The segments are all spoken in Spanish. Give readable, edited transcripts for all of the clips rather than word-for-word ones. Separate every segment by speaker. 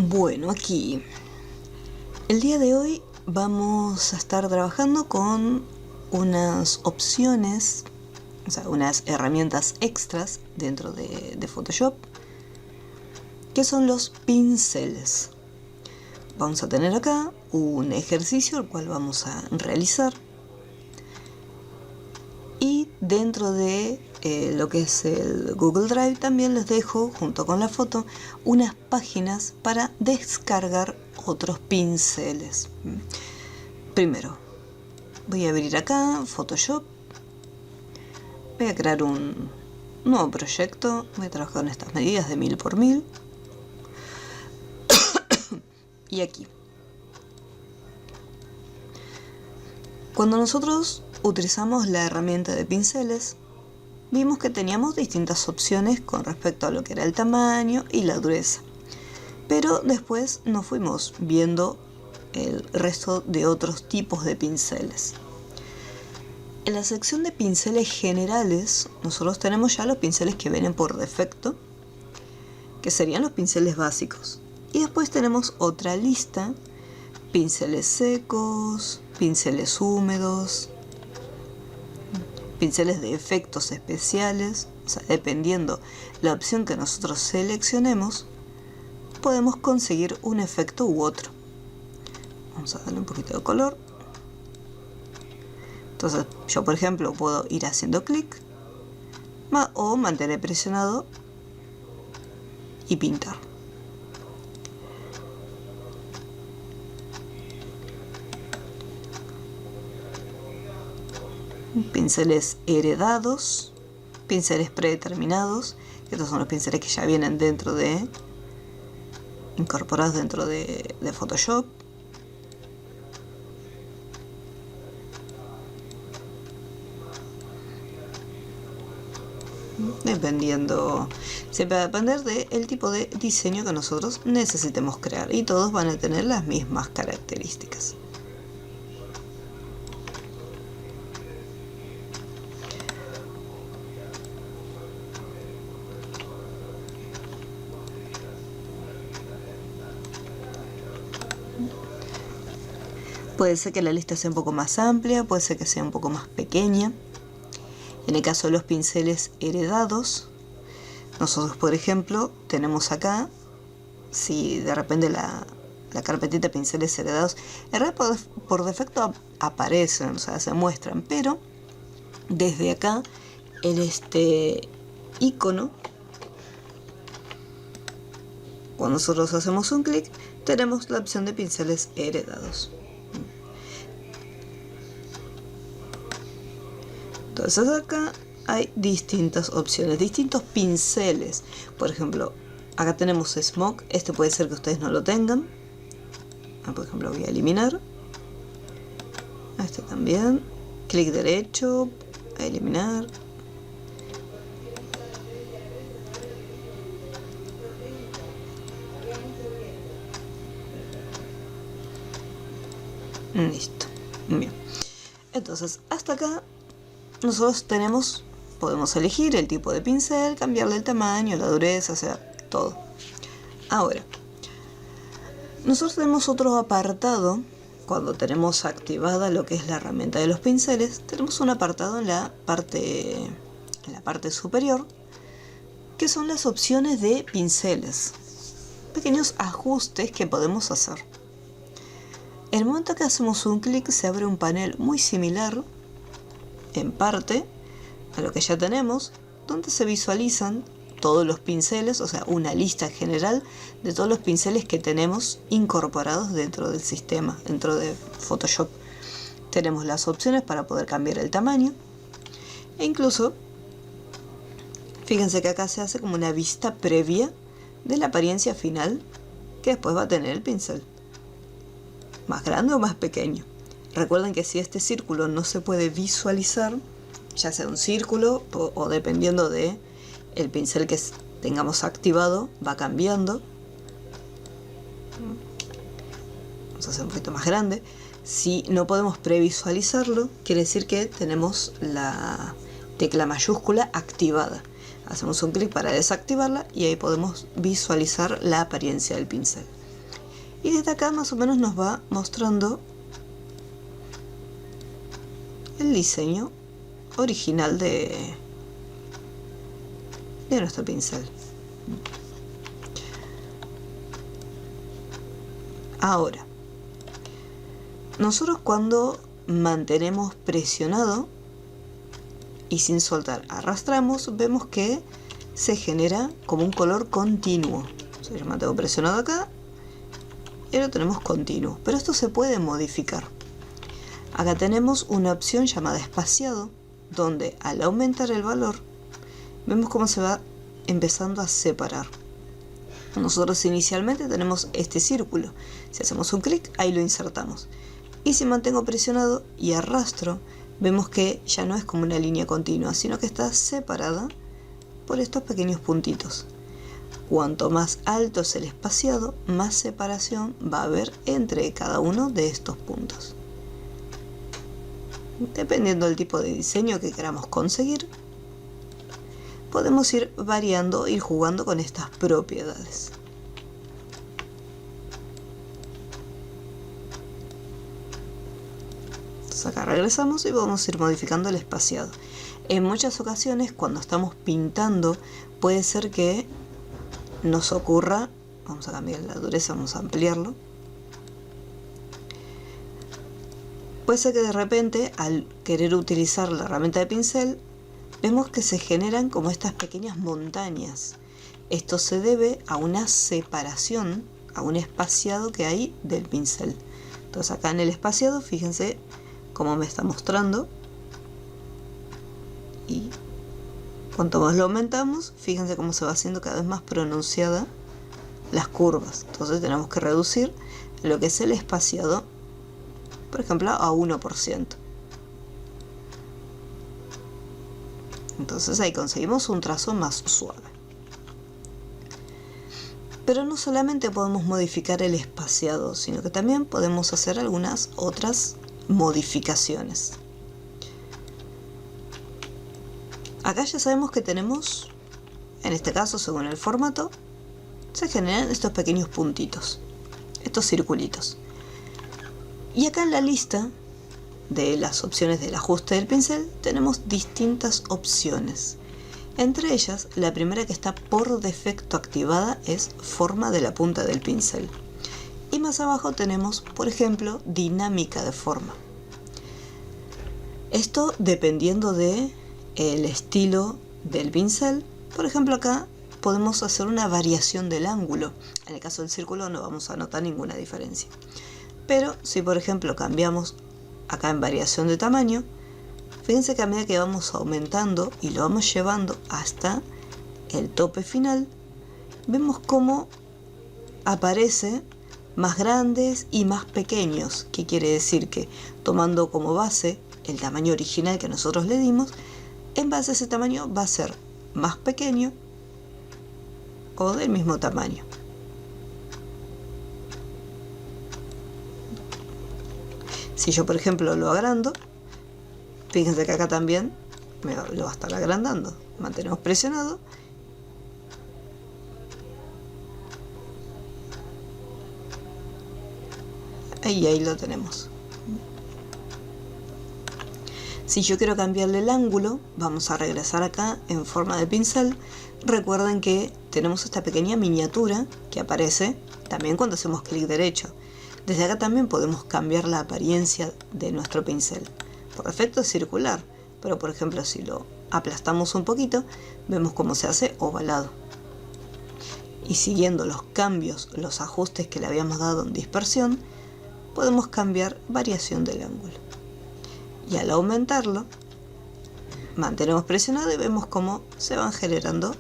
Speaker 1: Bueno, aquí el día de hoy vamos a estar trabajando con unas opciones, o sea, unas herramientas extras dentro de Photoshop, que son los pinceles. Vamos a tener acá un ejercicio el cual vamos a realizar, y dentro de lo que es el Google Drive también les dejo, junto con la foto, unas páginas para descargar otros pinceles. Primero voy a abrir acá Photoshop, voy a crear un nuevo proyecto, voy a trabajar en estas medidas de 1000 por 1000 y aquí, cuando nosotros utilizamos la herramienta de pinceles, vimos que teníamos distintas opciones con respecto a lo que era el tamaño y la dureza, pero después nos fuimos viendo el resto de otros tipos de pinceles. En la sección de pinceles generales, nosotros tenemos ya los pinceles que vienen por defecto, que serían los pinceles básicos, y después tenemos otra lista: pinceles secos, pinceles húmedos, pinceles de efectos especiales. O sea, dependiendo la opción que nosotros seleccionemos, podemos conseguir un efecto u otro. Vamos a darle un poquito de color. Entonces yo, por ejemplo, puedo ir haciendo clic o mantener presionado y pintar. Pinceles heredados, pinceles predeterminados. Estos son los pinceles que ya vienen incorporados dentro de Photoshop. Siempre va a depender del tipo de diseño que nosotros necesitemos crear, y todos van a tener las mismas características. Puede ser que la lista sea un poco más amplia, puede ser que sea un poco más pequeña. En el caso de los pinceles heredados, nosotros, por ejemplo, tenemos acá, si de repente la carpetita de pinceles heredados, en realidad por defecto aparecen, o sea, se muestran, pero desde acá, en este icono, cuando nosotros hacemos un clic, tenemos la opción de pinceles heredados. Entonces acá hay distintas opciones, distintos pinceles. Por ejemplo, acá tenemos Smoke. Este puede ser que ustedes no lo tengan. Por ejemplo, voy a eliminar. Este también. Clic derecho, a eliminar. Listo. Bien. Entonces, hasta acá nosotros podemos elegir el tipo de pincel, cambiarle el tamaño, la dureza, o sea, todo. Ahora, nosotros tenemos otro apartado. Cuando tenemos activada lo que es la herramienta de los pinceles, tenemos un apartado en la parte superior, que son las opciones de pinceles, pequeños ajustes que podemos hacer. En el momento que hacemos un clic, se abre un panel muy similar, en parte, a lo que ya tenemos, donde se visualizan todos los pinceles, o sea, una lista general de todos los pinceles que tenemos incorporados dentro del sistema, dentro de Photoshop. Tenemos las opciones para poder cambiar el tamaño, e incluso, fíjense que acá se hace como una vista previa de la apariencia final que después va a tener el pincel, más grande o más pequeño. Recuerden que si este círculo no se puede visualizar, ya sea un círculo o dependiendo de el pincel que tengamos activado, va cambiando. Vamos a hacer un poquito más grande. Si no podemos previsualizarlo, quiere decir que tenemos la tecla mayúscula activada. Hacemos un clic para desactivarla y ahí podemos visualizar la apariencia del pincel. Y desde acá más o menos nos va mostrando el diseño original de nuestro pincel. Ahora, nosotros cuando mantenemos presionado y sin soltar arrastramos, vemos que se genera como un color continuo. O sea, yo mantengo presionado acá y lo tenemos continuo, pero esto se puede modificar. Acá tenemos una opción llamada espaciado, donde al aumentar el valor vemos cómo se va empezando a separar. Nosotros inicialmente tenemos este círculo. Si hacemos un clic, ahí lo insertamos. Y si mantengo presionado y arrastro, vemos que ya no es como una línea continua, sino que está separada por estos pequeños puntitos. Cuanto más alto es el espaciado, más separación va a haber entre cada uno de estos puntos. Dependiendo del tipo de diseño que queramos conseguir, podemos ir variando, ir jugando con estas propiedades. Entonces acá regresamos y vamos a ir modificando el espaciado. En muchas ocasiones cuando estamos pintando puede ser que nos ocurra, vamos a cambiar la dureza, vamos a ampliarlo. Puede ser que de repente al querer utilizar la herramienta de pincel vemos que se generan como estas pequeñas montañas. Esto se debe a una separación, a un espaciado que hay del pincel. Entonces acá en el espaciado, fíjense cómo me está mostrando. Y cuanto más lo aumentamos, fíjense cómo se va haciendo cada vez más pronunciada las curvas. Entonces tenemos que reducir lo que es el espaciado, por ejemplo, a 1%. Entonces ahí conseguimos un trazo más suave. Pero no solamente podemos modificar el espaciado, sino que también podemos hacer algunas otras modificaciones. Acá ya sabemos que tenemos, en este caso según el formato, se generan estos pequeños puntitos, estos circulitos. Y acá en la lista de las opciones del ajuste del pincel tenemos distintas opciones. Entre ellas, la primera que está por defecto activada es forma de la punta del pincel. Y más abajo tenemos, por ejemplo, dinámica de forma. Esto dependiendo de el estilo del pincel. Por ejemplo, acá podemos hacer una variación del ángulo. En el caso del círculo no vamos a notar ninguna diferencia. Pero si por ejemplo cambiamos acá en variación de tamaño, fíjense que a medida que vamos aumentando y lo vamos llevando hasta el tope final, vemos cómo aparece más grandes y más pequeños. ¿Qué quiere decir? Que tomando como base el tamaño original que nosotros le dimos, en base a ese tamaño va a ser más pequeño o del mismo tamaño. Si yo por ejemplo lo agrando, fíjense que acá también lo va a estar agrandando. Mantenemos presionado y ahí lo tenemos. Si yo quiero cambiarle el ángulo, vamos a regresar acá en forma de pincel. Recuerden que tenemos esta pequeña miniatura que aparece también cuando hacemos clic derecho. Desde acá también podemos cambiar la apariencia de nuestro pincel. Por defecto es circular, pero por ejemplo si lo aplastamos un poquito, vemos cómo se hace ovalado. Y siguiendo los cambios, los ajustes que le habíamos dado en dispersión, podemos cambiar variación del ángulo. Y al aumentarlo, mantenemos presionado y vemos cómo se van generando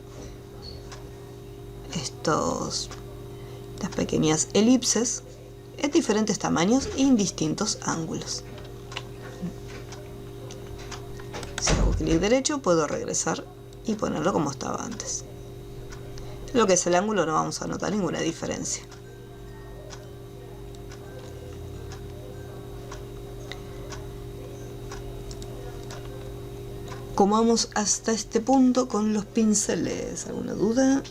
Speaker 1: estas pequeñas elipses en diferentes tamaños y en distintos ángulos. Si hago clic derecho puedo regresar y ponerlo como estaba antes. Lo que es el ángulo no vamos a notar ninguna diferencia. ¿Cómo vamos hasta este punto con los pinceles? ¿Alguna duda?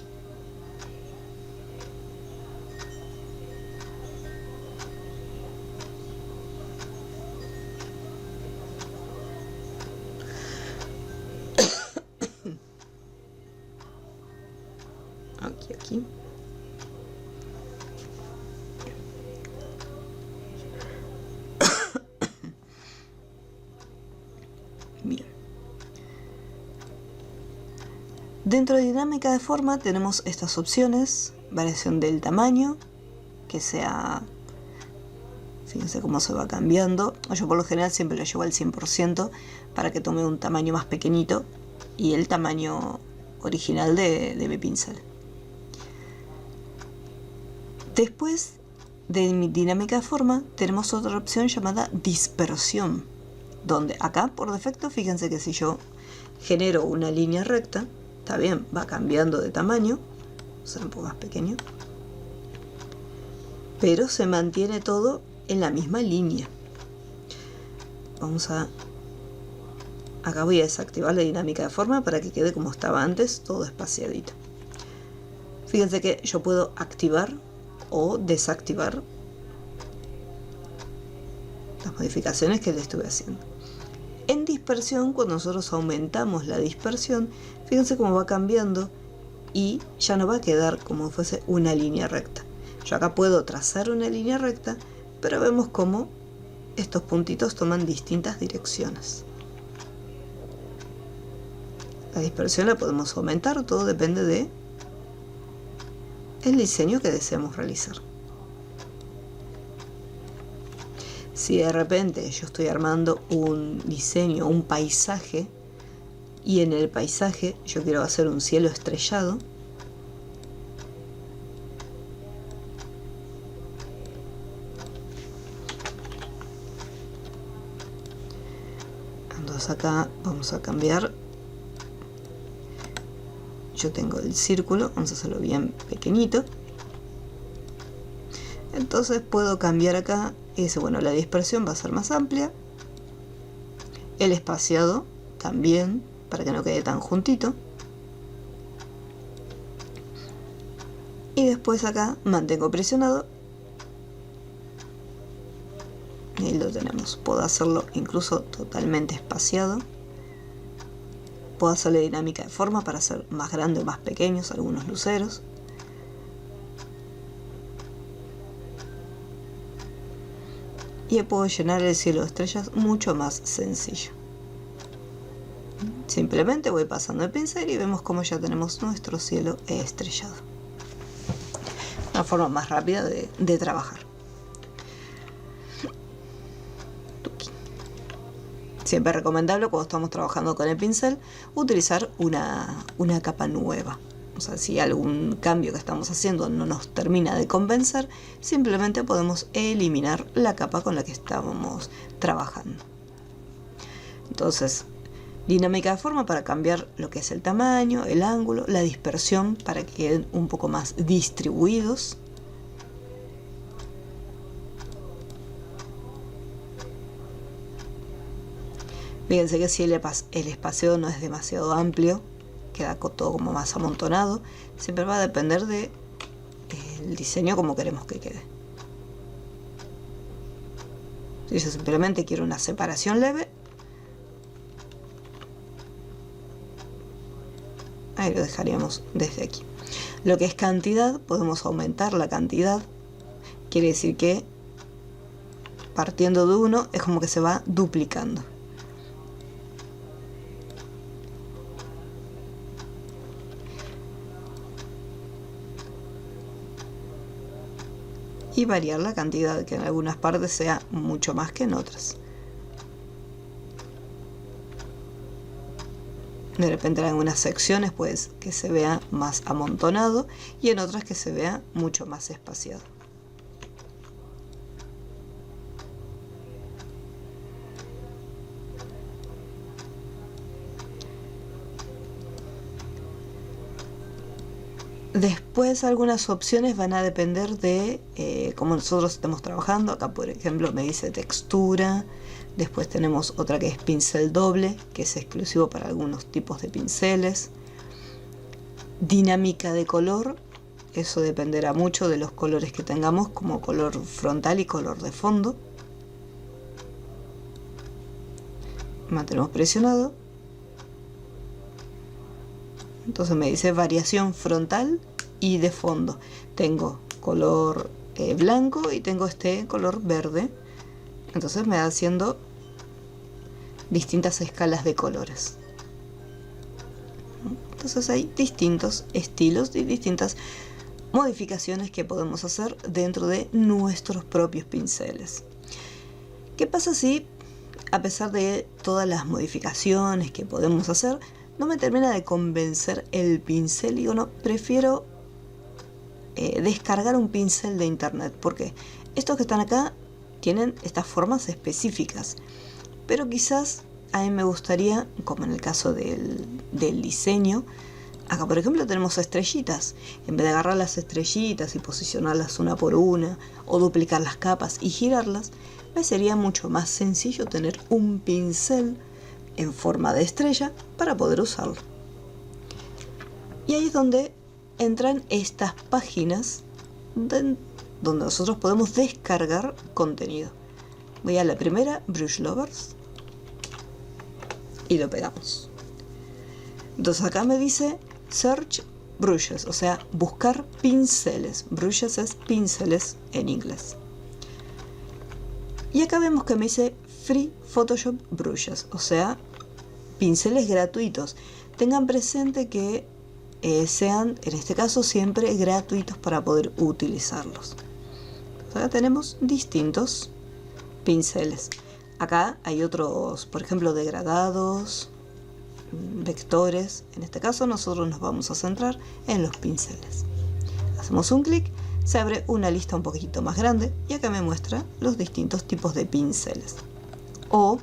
Speaker 1: aquí. Bien. Dentro de dinámica de forma tenemos estas opciones: variación del tamaño, que sea, fíjense cómo se va cambiando. Yo por lo general siempre lo llevo al 100% para que tome un tamaño más pequeñito y el tamaño original de mi pincel. Después de mi dinámica de forma tenemos otra opción llamada dispersión, donde acá por defecto, fíjense que si yo genero una línea recta, está bien, va cambiando de tamaño, será un poco más pequeño, pero se mantiene todo en la misma línea. Acá voy a desactivar la dinámica de forma para que quede como estaba antes, todo espaciadito. Fíjense que yo puedo activar o desactivar las modificaciones que le estuve haciendo. En dispersión, cuando nosotros aumentamos la dispersión, fíjense cómo va cambiando y ya no va a quedar como si fuese una línea recta. Yo acá puedo trazar una línea recta, pero vemos cómo estos puntitos toman distintas direcciones. La dispersión la podemos aumentar, todo depende de el diseño que deseamos realizar. Si de repente yo estoy armando un diseño, un paisaje, y en el paisaje yo quiero hacer un cielo estrellado, entonces acá vamos a cambiar. Yo tengo el círculo, vamos a hacerlo bien pequeñito. Entonces puedo cambiar acá y dice, bueno, la dispersión va a ser más amplia. El espaciado también, para que no quede tan juntito. Y después acá mantengo presionado. Y ahí lo tenemos. Puedo hacerlo incluso totalmente espaciado. Puedo hacerle dinámica de forma para hacer más grandes o más pequeños algunos luceros. Y puedo llenar el cielo de estrellas mucho más sencillo. Simplemente voy pasando el pincel y vemos cómo ya tenemos nuestro cielo estrellado. Una forma más rápida de trabajar. Siempre es recomendable cuando estamos trabajando con el pincel utilizar una capa nueva. O sea, si algún cambio que estamos haciendo no nos termina de convencer, simplemente podemos eliminar la capa con la que estábamos trabajando. Entonces, dinámica de forma para cambiar lo que es el tamaño, el ángulo, la dispersión para que queden un poco más distribuidos. Fíjense que si el espacio no es demasiado amplio, queda todo como más amontonado. Siempre va a depender del diseño como queremos que quede. Si yo simplemente quiero una separación leve, ahí lo dejaríamos desde aquí. Lo que es cantidad, podemos aumentar la cantidad. Quiere decir que partiendo de uno es como que se va duplicando. Y variar la cantidad, que en algunas partes sea mucho más que en otras. De repente en algunas secciones pues que se vea más amontonado y en otras que se vea mucho más espaciado. Después algunas opciones van a depender de cómo nosotros estemos trabajando. Acá por ejemplo me dice textura. Después tenemos otra que es pincel doble, que es exclusivo para algunos tipos de pinceles. Dinámica de color. Eso dependerá mucho de los colores que tengamos, como color frontal y color de fondo. Mantenemos presionado. Entonces me dice variación frontal y de fondo tengo color blanco y tengo este color verde. Entonces me va haciendo distintas escalas de colores. Entonces hay distintos estilos y distintas modificaciones que podemos hacer dentro de nuestros propios pinceles. ¿Qué pasa si, a pesar de todas las modificaciones que podemos hacer, no me termina de convencer el pincel? Digo, no, prefiero descargar un pincel de internet, porque estos que están acá tienen estas formas específicas, pero quizás a mí me gustaría, como en el caso del diseño, acá por ejemplo tenemos estrellitas. En vez de agarrar las estrellitas y posicionarlas una por una, o duplicar las capas y girarlas, me sería mucho más sencillo tener un pincel en forma de estrella para poder usarlo. Y ahí es donde entran estas páginas donde nosotros podemos descargar contenido. Voy a la primera, Brush Lovers, y lo pegamos. Entonces acá me dice Search Brushes, o sea, buscar pinceles. Brushes es pinceles en inglés. Y acá vemos que me dice Free Photoshop Brushes, o sea, pinceles gratuitos. Tengan presente que sean, en este caso, siempre gratuitos para poder utilizarlos. Entonces acá tenemos distintos pinceles. Acá hay otros, por ejemplo, degradados, vectores. En este caso nosotros nos vamos a centrar en los pinceles. Hacemos un clic, se abre una lista un poquito más grande y acá me muestra los distintos tipos de pinceles. O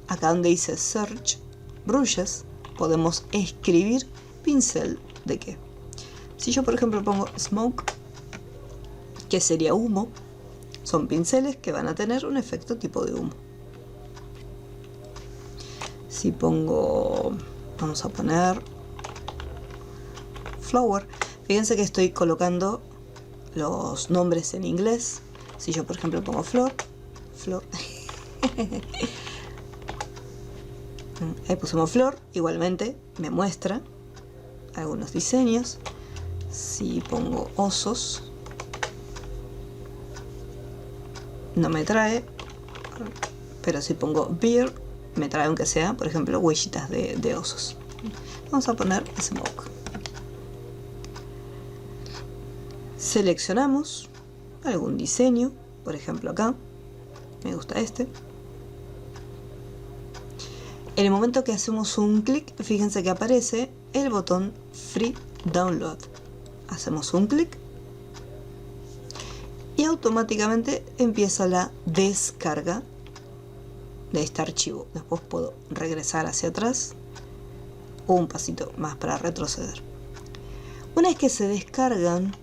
Speaker 1: acá donde dice Search Brushes, podemos escribir pincel de qué. Si yo por ejemplo pongo Smoke, que sería humo, son pinceles que van a tener un efecto tipo de humo. Si pongo, vamos a poner Flower, fíjense que estoy colocando los nombres en inglés. Si yo por ejemplo pongo flor, ahí pusimos flor, igualmente me muestra algunos diseños. Si pongo osos, no me trae, pero si pongo beer, me trae aunque sea, por ejemplo, huellitas de osos. Vamos a poner Smoke. Seleccionamos algún diseño, por ejemplo acá, me gusta este. En el momento que hacemos un clic, fíjense que aparece el botón Free Download. Hacemos un clic y automáticamente empieza la descarga de este archivo. Después puedo regresar hacia atrás o un pasito más para retroceder. Una vez que se descargan,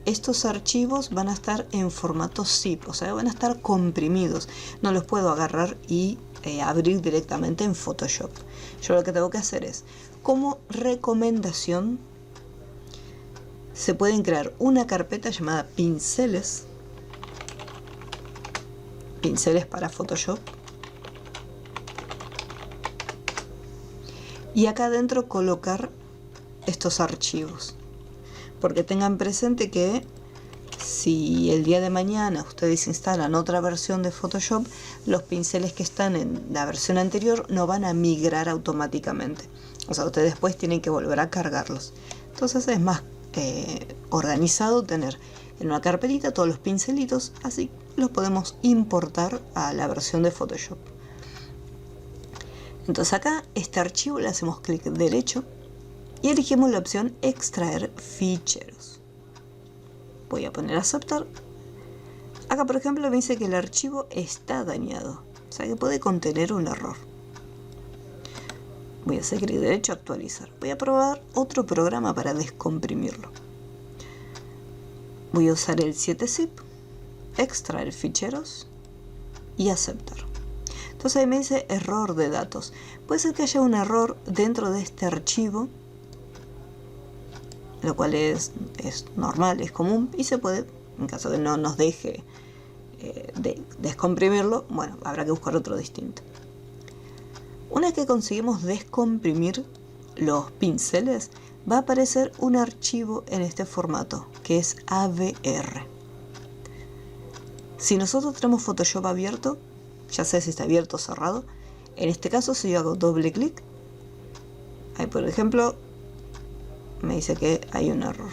Speaker 1: estos archivos van a estar en formato zip, o sea, van a estar comprimidos. No los puedo agarrar y abrir directamente en Photoshop. Yo lo que tengo que hacer es, como recomendación, se pueden crear una carpeta llamada pinceles para Photoshop, y acá adentro colocar estos archivos, porque tengan presente que si el día de mañana ustedes instalan otra versión de Photoshop, los pinceles que están en la versión anterior no van a migrar automáticamente. O sea, ustedes después tienen que volver a cargarlos. Entonces es más organizado tener en una carpetita todos los pincelitos, así los podemos importar a la versión de Photoshop. Entonces acá este archivo le hacemos clic derecho y elegimos la opción extraer ficheros. Voy a poner aceptar. Acá por ejemplo me dice que el archivo está dañado, o sea que puede contener un error. Voy a hacer clic derecho, actualizar. Voy a probar otro programa para descomprimirlo. Voy a usar el 7-zip, extraer ficheros y aceptar. Entonces ahí me dice error de datos. Puede ser que haya un error dentro de este archivo, lo cual es normal, es común y se puede, en caso de no nos deje descomprimirlo, bueno, habrá que buscar otro distinto. Una vez que conseguimos descomprimir los pinceles, va a aparecer un archivo en este formato, que es AVR. Si nosotros tenemos Photoshop abierto, ya sea si está abierto o cerrado, en este caso si yo hago doble clic, ahí por ejemplo, me dice que hay un error.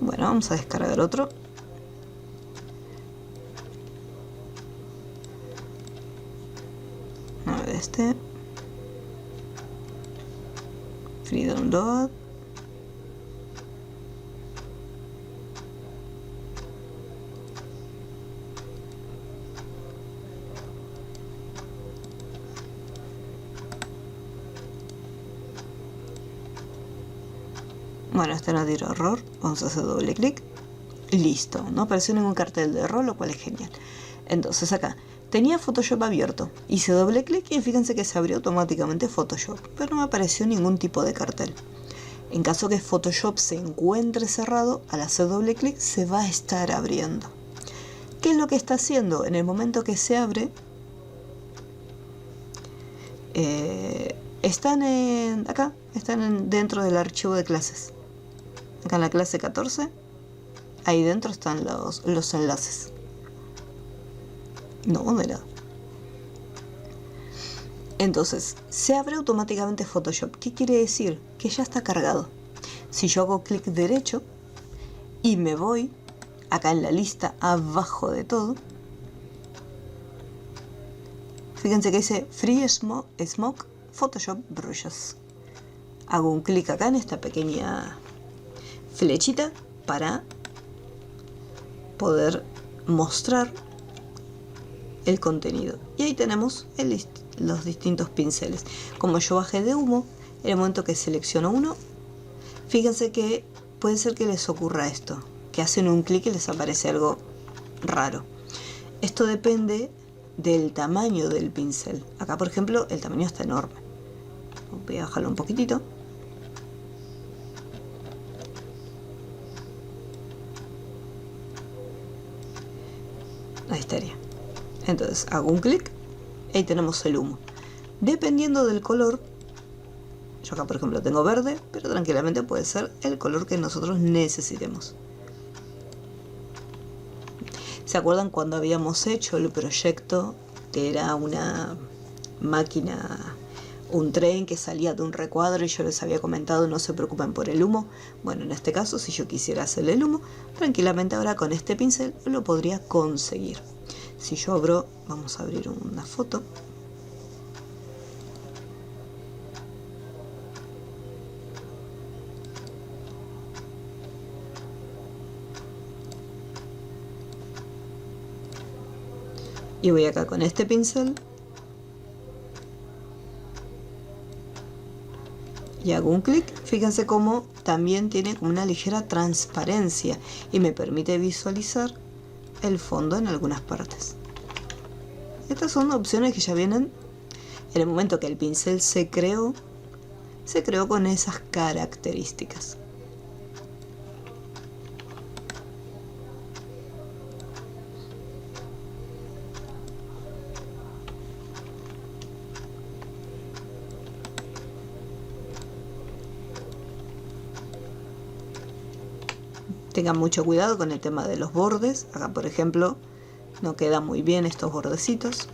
Speaker 1: Bueno, vamos a descargar otro. A ver, este. Free download. Bueno, este no tiró error. Vamos a hacer doble clic. Listo. No apareció ningún cartel de error, lo cual es genial. Entonces acá tenía Photoshop abierto. Hice doble clic y fíjense que se abrió automáticamente Photoshop. Pero no me apareció ningún tipo de cartel. En caso que Photoshop se encuentre cerrado, al hacer doble clic se va a estar abriendo. ¿Qué es lo que está haciendo? En el momento que se abre, están dentro del archivo de clases. Acá en la clase 14, ahí dentro están los enlaces. No, de nada. Entonces, se abre automáticamente Photoshop. ¿Qué quiere decir? Que ya está cargado. Si yo hago clic derecho y me voy acá en la lista abajo de todo, fíjense que dice Free Smoke Photoshop Brushes. Hago un clic acá en esta pequeña flechita para poder mostrar el contenido. Y ahí tenemos los distintos pinceles. Como yo bajé de humo, en el momento que selecciono uno, fíjense que puede ser que les ocurra esto, que hacen un clic y les aparece algo raro. Esto depende del tamaño del pincel. Acá por ejemplo el tamaño está enorme. Voy a bajarlo un poquitito. Ahí estaría. Entonces hago un clic, ahí tenemos el humo. Dependiendo del color, yo acá por ejemplo tengo verde, pero tranquilamente puede ser el color que nosotros necesitemos. ¿Se acuerdan cuando habíamos hecho el proyecto que era una máquina, un tren que salía de un recuadro y yo les había comentado no se preocupen por el humo? Bueno, en este caso si yo quisiera hacerle el humo, tranquilamente ahora con este pincel lo podría conseguir. Si yo abro, vamos a abrir una foto. Y voy acá con este pincel y hago un clic. Fíjense cómo también tiene como una ligera transparencia y me permite visualizar el fondo en algunas partes. Estas son opciones que ya vienen en el momento que el pincel se creó con esas características. Tengan mucho cuidado con el tema de los bordes. Acá por ejemplo no queda muy bien estos bordecitos,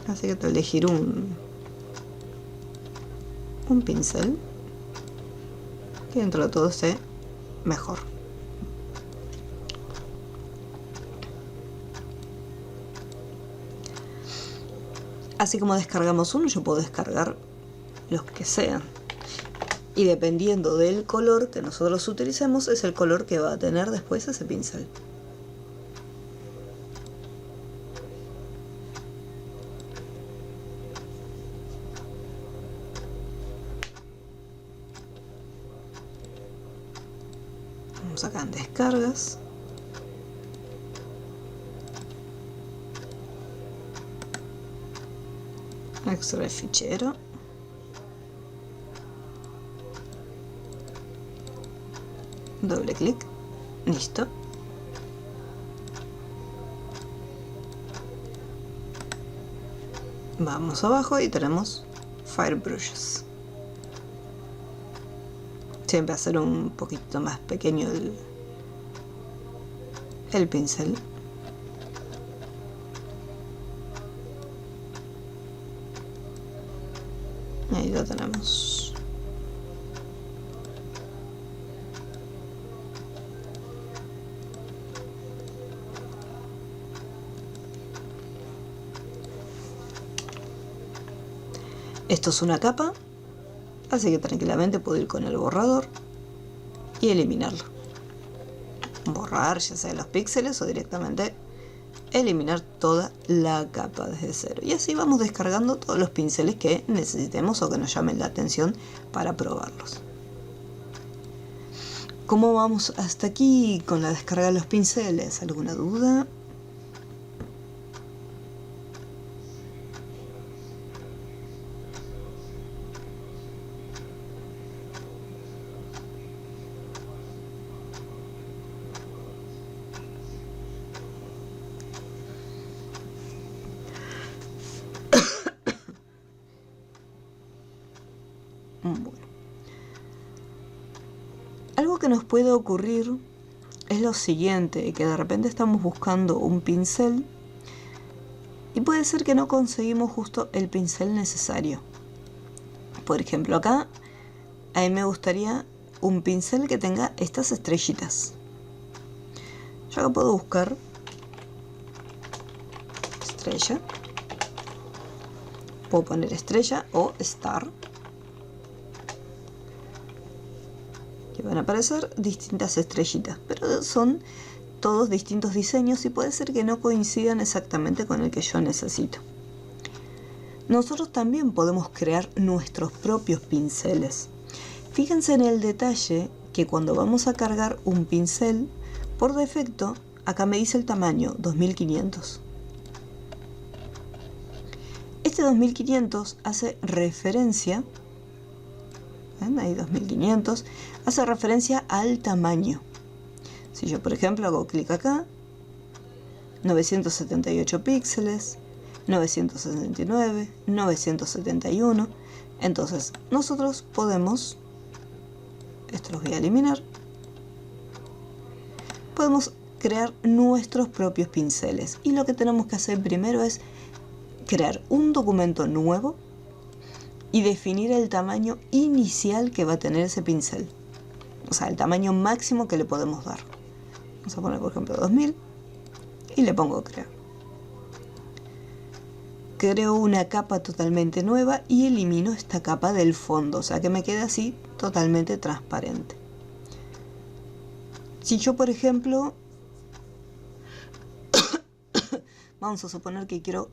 Speaker 1: así que tengo que elegir un pincel que dentro de todo esté mejor. Así como descargamos uno, yo puedo descargar los que sean. Y dependiendo del color que nosotros utilicemos, es el color que va a tener después ese pincel. Vamos acá en descargas. Extraer fichero. Doble clic. Listo. Vamos abajo y tenemos Firebrushes. Siempre hacer un poquito más pequeño el pincel. Ahí lo tenemos. Esto es una capa, así que tranquilamente puedo ir con el borrador y eliminarlo. Borrar ya sea los píxeles o directamente eliminar toda la capa desde cero. Y así vamos descargando todos los pinceles que necesitemos o que nos llamen la atención para probarlos. ¿Cómo vamos hasta aquí con la descarga de los pinceles? ¿Alguna duda? Bueno. Algo que nos puede ocurrir es lo siguiente, que de repente estamos buscando un pincel y puede ser que no conseguimos justo el pincel necesario. Por ejemplo, acá a mí me gustaría un pincel que tenga estas estrellitas. Yo acá puedo buscar estrella, puedo poner estrella o star, que van a aparecer distintas estrellitas, pero son todos distintos diseños y puede ser que no coincidan exactamente con el que yo necesito. Nosotros también podemos crear nuestros propios pinceles. Fíjense en el detalle que cuando vamos a cargar un pincel, por defecto, acá me dice el tamaño 2500. Este 2500 hace referencia, ¿ven? Ahí 2500, hace referencia al tamaño. Si yo, por ejemplo, hago clic acá, 978 píxeles, 969, 971, entonces nosotros podemos, esto los voy a eliminar, podemos crear nuestros propios pinceles. Y lo que tenemos que hacer primero es crear un documento nuevo y definir el tamaño inicial que va a tener ese pincel. O sea, el tamaño máximo que le podemos dar. Vamos a poner, por ejemplo, 2000 y le pongo crear. Creo una capa totalmente nueva y elimino esta capa del fondo, o sea que me quede así totalmente transparente. Si yo, por ejemplo, vamos a suponer que quiero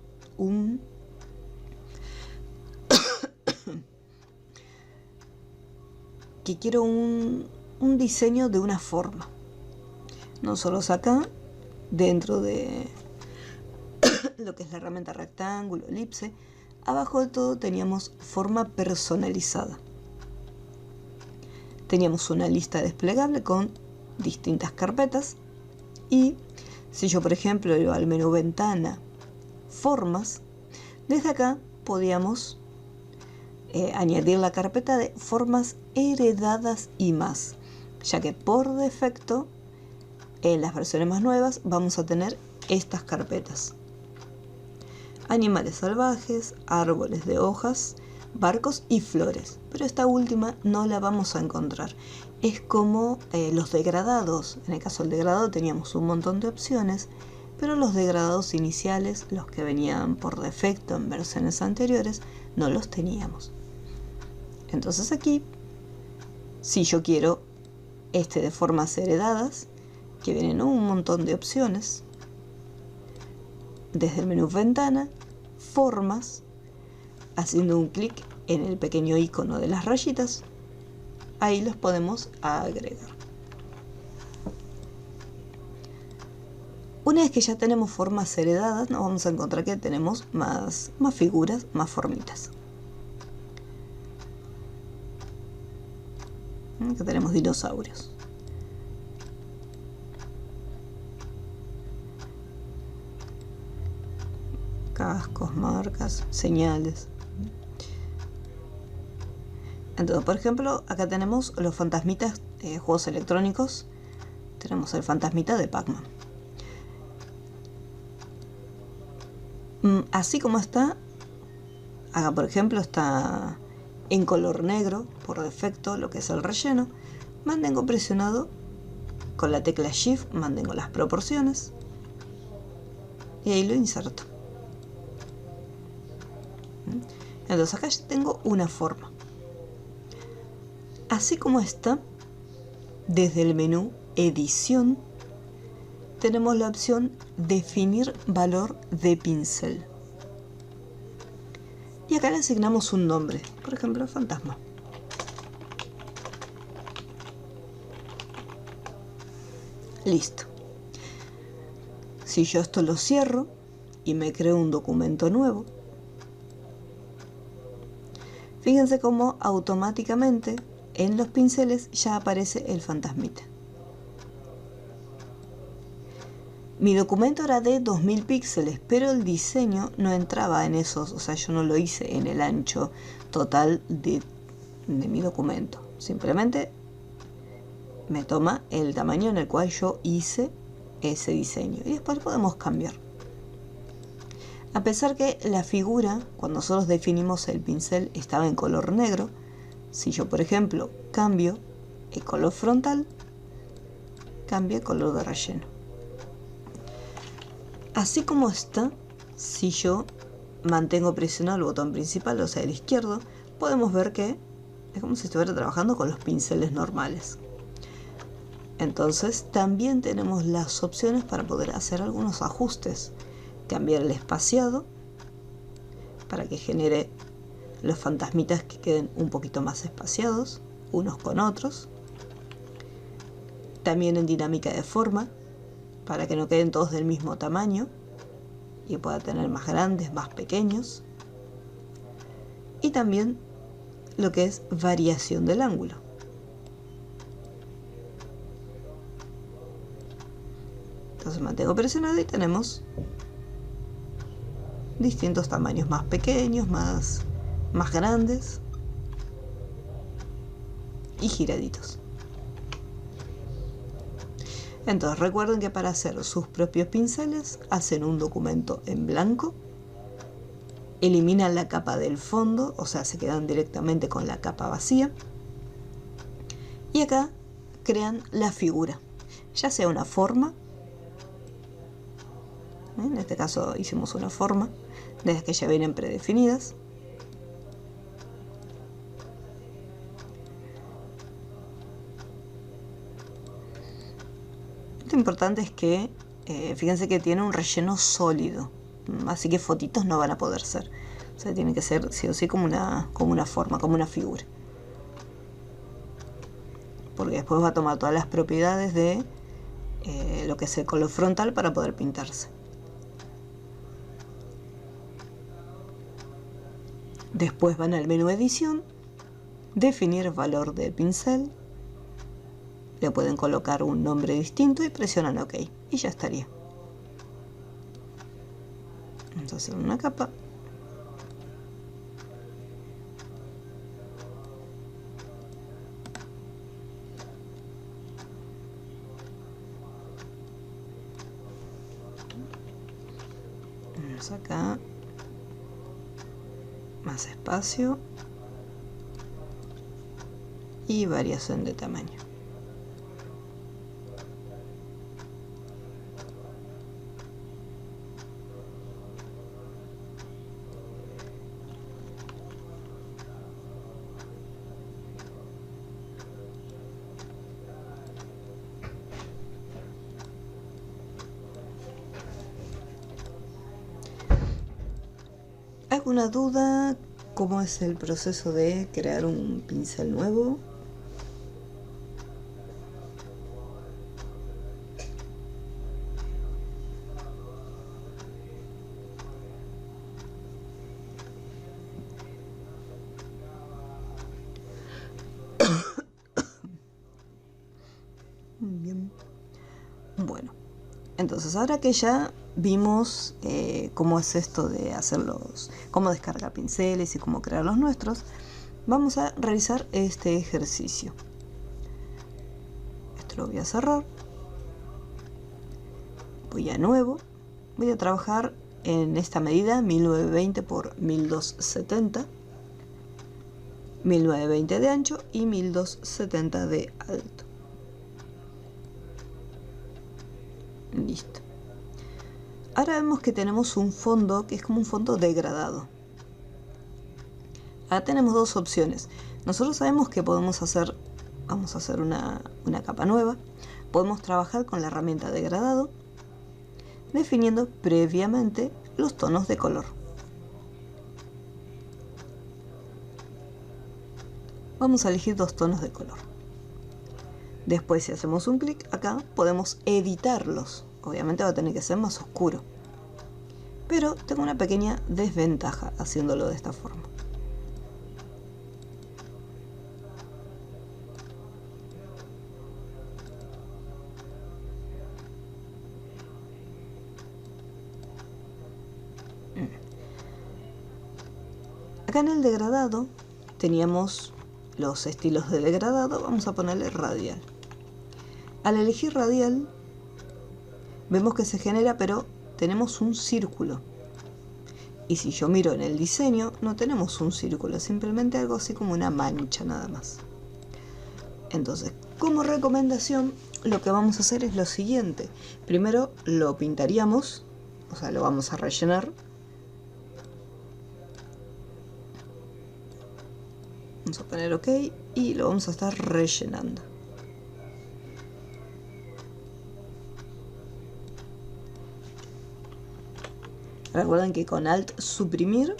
Speaker 1: un diseño de una forma. Nosotros acá, dentro de lo que es la herramienta rectángulo, elipse, abajo de todo teníamos forma personalizada. Teníamos una lista desplegable con distintas carpetas y si yo, por ejemplo, iba al menú ventana, formas, desde acá podíamos añadir la carpeta de formas heredadas y más, ya que por defecto en las versiones más nuevas vamos a tener estas carpetas: animales salvajes, árboles de hojas, barcos y flores, pero esta última no la vamos a encontrar. Es como los degradados. En el caso del degradado teníamos un montón de opciones, pero los degradados iniciales, los que venían por defecto en versiones anteriores, no los teníamos. Entonces aquí, si yo quiero este de formas heredadas, que vienen un montón de opciones, desde el menú ventana, formas, haciendo un clic en el pequeño icono de las rayitas, ahí los podemos agregar. Una vez que ya tenemos formas heredadas, nos vamos a encontrar que tenemos más figuras, más formitas. Acá tenemos dinosaurios. Cascos, marcas, señales. Entonces, por ejemplo, acá tenemos los fantasmitas, juegos electrónicos. Tenemos el fantasmita de Pac-Man. Así como está, acá por ejemplo está en color negro por defecto lo que es el relleno. Mantengo presionado con la tecla Shift, mantengo las proporciones y ahí lo inserto. Entonces acá ya tengo una forma. Así como está, desde el menú Edición tenemos la opción Definir valor de pincel. Y acá le asignamos un nombre, por ejemplo, fantasma. Listo. Si yo esto lo cierro y me creo un documento nuevo, fíjense cómo automáticamente en los pinceles ya aparece el fantasmita. Mi documento era de 2000 píxeles, pero el diseño no entraba en esos, o sea, yo no lo hice en el ancho total de mi documento. Simplemente me toma el tamaño en el cual yo hice ese diseño y después podemos cambiar. A pesar que la figura, cuando nosotros definimos el pincel, estaba en color negro, si yo, por ejemplo, cambio el color frontal, cambia el color de relleno. Así como está, si yo mantengo presionado el botón principal, o sea, el izquierdo, podemos ver que es como si estuviera trabajando con los pinceles normales. Entonces, también tenemos las opciones para poder hacer algunos ajustes. Cambiar el espaciado para que genere los fantasmitas que queden un poquito más espaciados unos con otros. También en dinámica de forma para que no queden todos del mismo tamaño y pueda tener más grandes, más pequeños. Y también lo que es variación del ángulo. Entonces mantengo presionado y tenemos distintos tamaños, más pequeños, más grandes y giraditos. Entonces recuerden que para hacer sus propios pinceles hacen un documento en blanco, eliminan la capa del fondo, o sea, se quedan directamente con la capa vacía, y acá crean la figura, ya sea una forma, en este caso hicimos una forma, de las que ya vienen predefinidas. Lo importante es que, fíjense que tiene un relleno sólido, así que fotitos no van a poder ser. O sea, tiene que ser sí o sí como una forma, como una figura. Porque después va a tomar todas las propiedades de lo que es el color frontal para poder pintarse. Después van al menú edición, definir valor del pincel, le pueden colocar un nombre distinto y presionan OK y ya estaría. Vamos a hacer una capa. Vamos acá. Más espacio y variación de tamaño. ¿Alguna duda? ¿Cómo es el proceso de crear un pincel nuevo? Bien. Bueno, entonces ahora que ya vimos cómo es esto de hacerlos, cómo descargar pinceles y cómo crear los nuestros, Vamos a realizar este ejercicio. Esto lo voy a cerrar. Voy a nuevo. Voy a trabajar en esta medida 1920 por 1270. 1920 de ancho y 1270 de alto. Listo. Ahora vemos que tenemos un fondo que es como un fondo degradado. Ahora tenemos dos opciones. Nosotros sabemos que podemos hacer, vamos a hacer una capa nueva. Podemos trabajar con la herramienta degradado, definiendo previamente los tonos de color. Vamos a elegir dos tonos de color. Después, si hacemos un clic acá, podemos editarlos. Obviamente va a tener que ser más oscuro. Pero tengo una pequeña desventaja haciéndolo de esta forma. Acá en el degradado teníamos los estilos de degradado. Vamos a ponerle radial. Al elegir radial vemos que se genera, pero tenemos un círculo. Y si yo miro en el diseño, no tenemos un círculo, simplemente algo así como una mancha nada más. Entonces, como recomendación, lo que vamos a hacer es lo siguiente. Primero lo pintaríamos, o sea, lo vamos a rellenar. Vamos a poner OK y lo vamos a estar rellenando. Recuerden que con Alt suprimir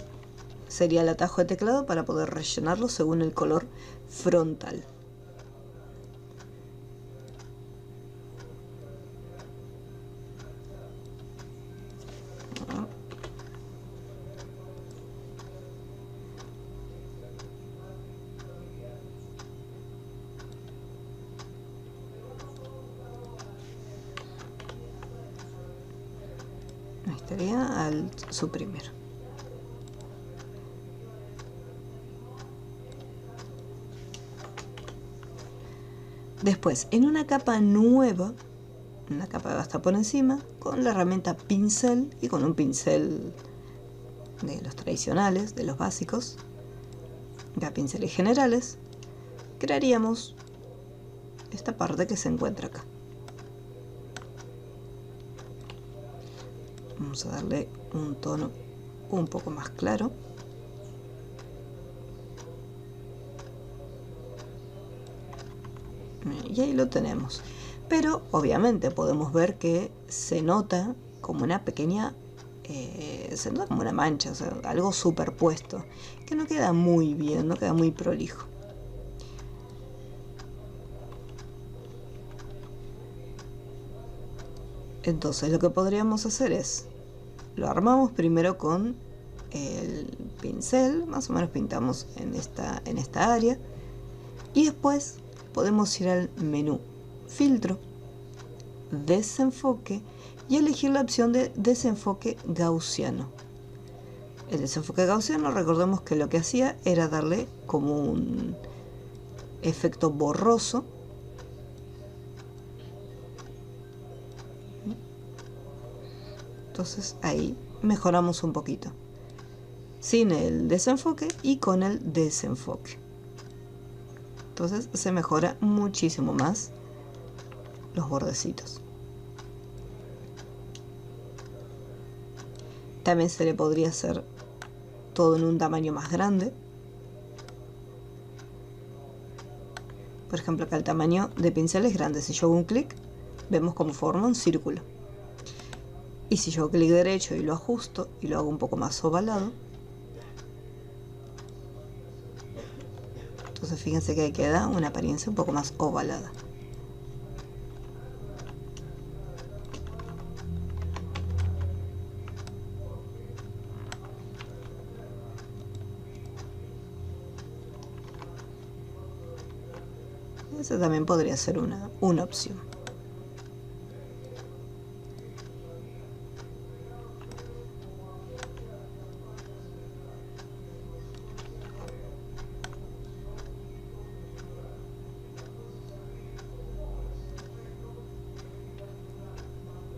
Speaker 1: sería el atajo de teclado para poder rellenarlo según el color frontal. Ahí estaría Alt suprimir. Después, en una capa nueva, una capa que va a estar por encima, con la herramienta pincel y con un pincel de los tradicionales, de los básicos, ya pinceles generales, crearíamos esta parte que se encuentra acá. Vamos a darle un tono un poco más claro. Y ahí lo tenemos. Pero obviamente podemos ver que se nota como una pequeña, se nota como una mancha, o sea, algo superpuesto, que no queda muy bien, no queda muy prolijo. Entonces lo que podríamos hacer es, lo armamos primero con el pincel, más o menos pintamos en esta área, y después podemos ir al menú filtro, desenfoque, y elegir la opción de desenfoque gaussiano. El desenfoque gaussiano, recordemos que lo que hacía era darle como un efecto borroso. Entonces ahí mejoramos un poquito, sin el desenfoque y con el desenfoque. Entonces se mejora muchísimo más los bordecitos. También se le podría hacer todo en un tamaño más grande. Por ejemplo, acá el tamaño de pincel es grande. Si yo hago un clic, vemos cómo forma un círculo. Y si yo hago clic derecho y lo ajusto y lo hago un poco más ovalado, entonces fíjense que ahí queda una apariencia un poco más ovalada. Esa también podría ser una opción.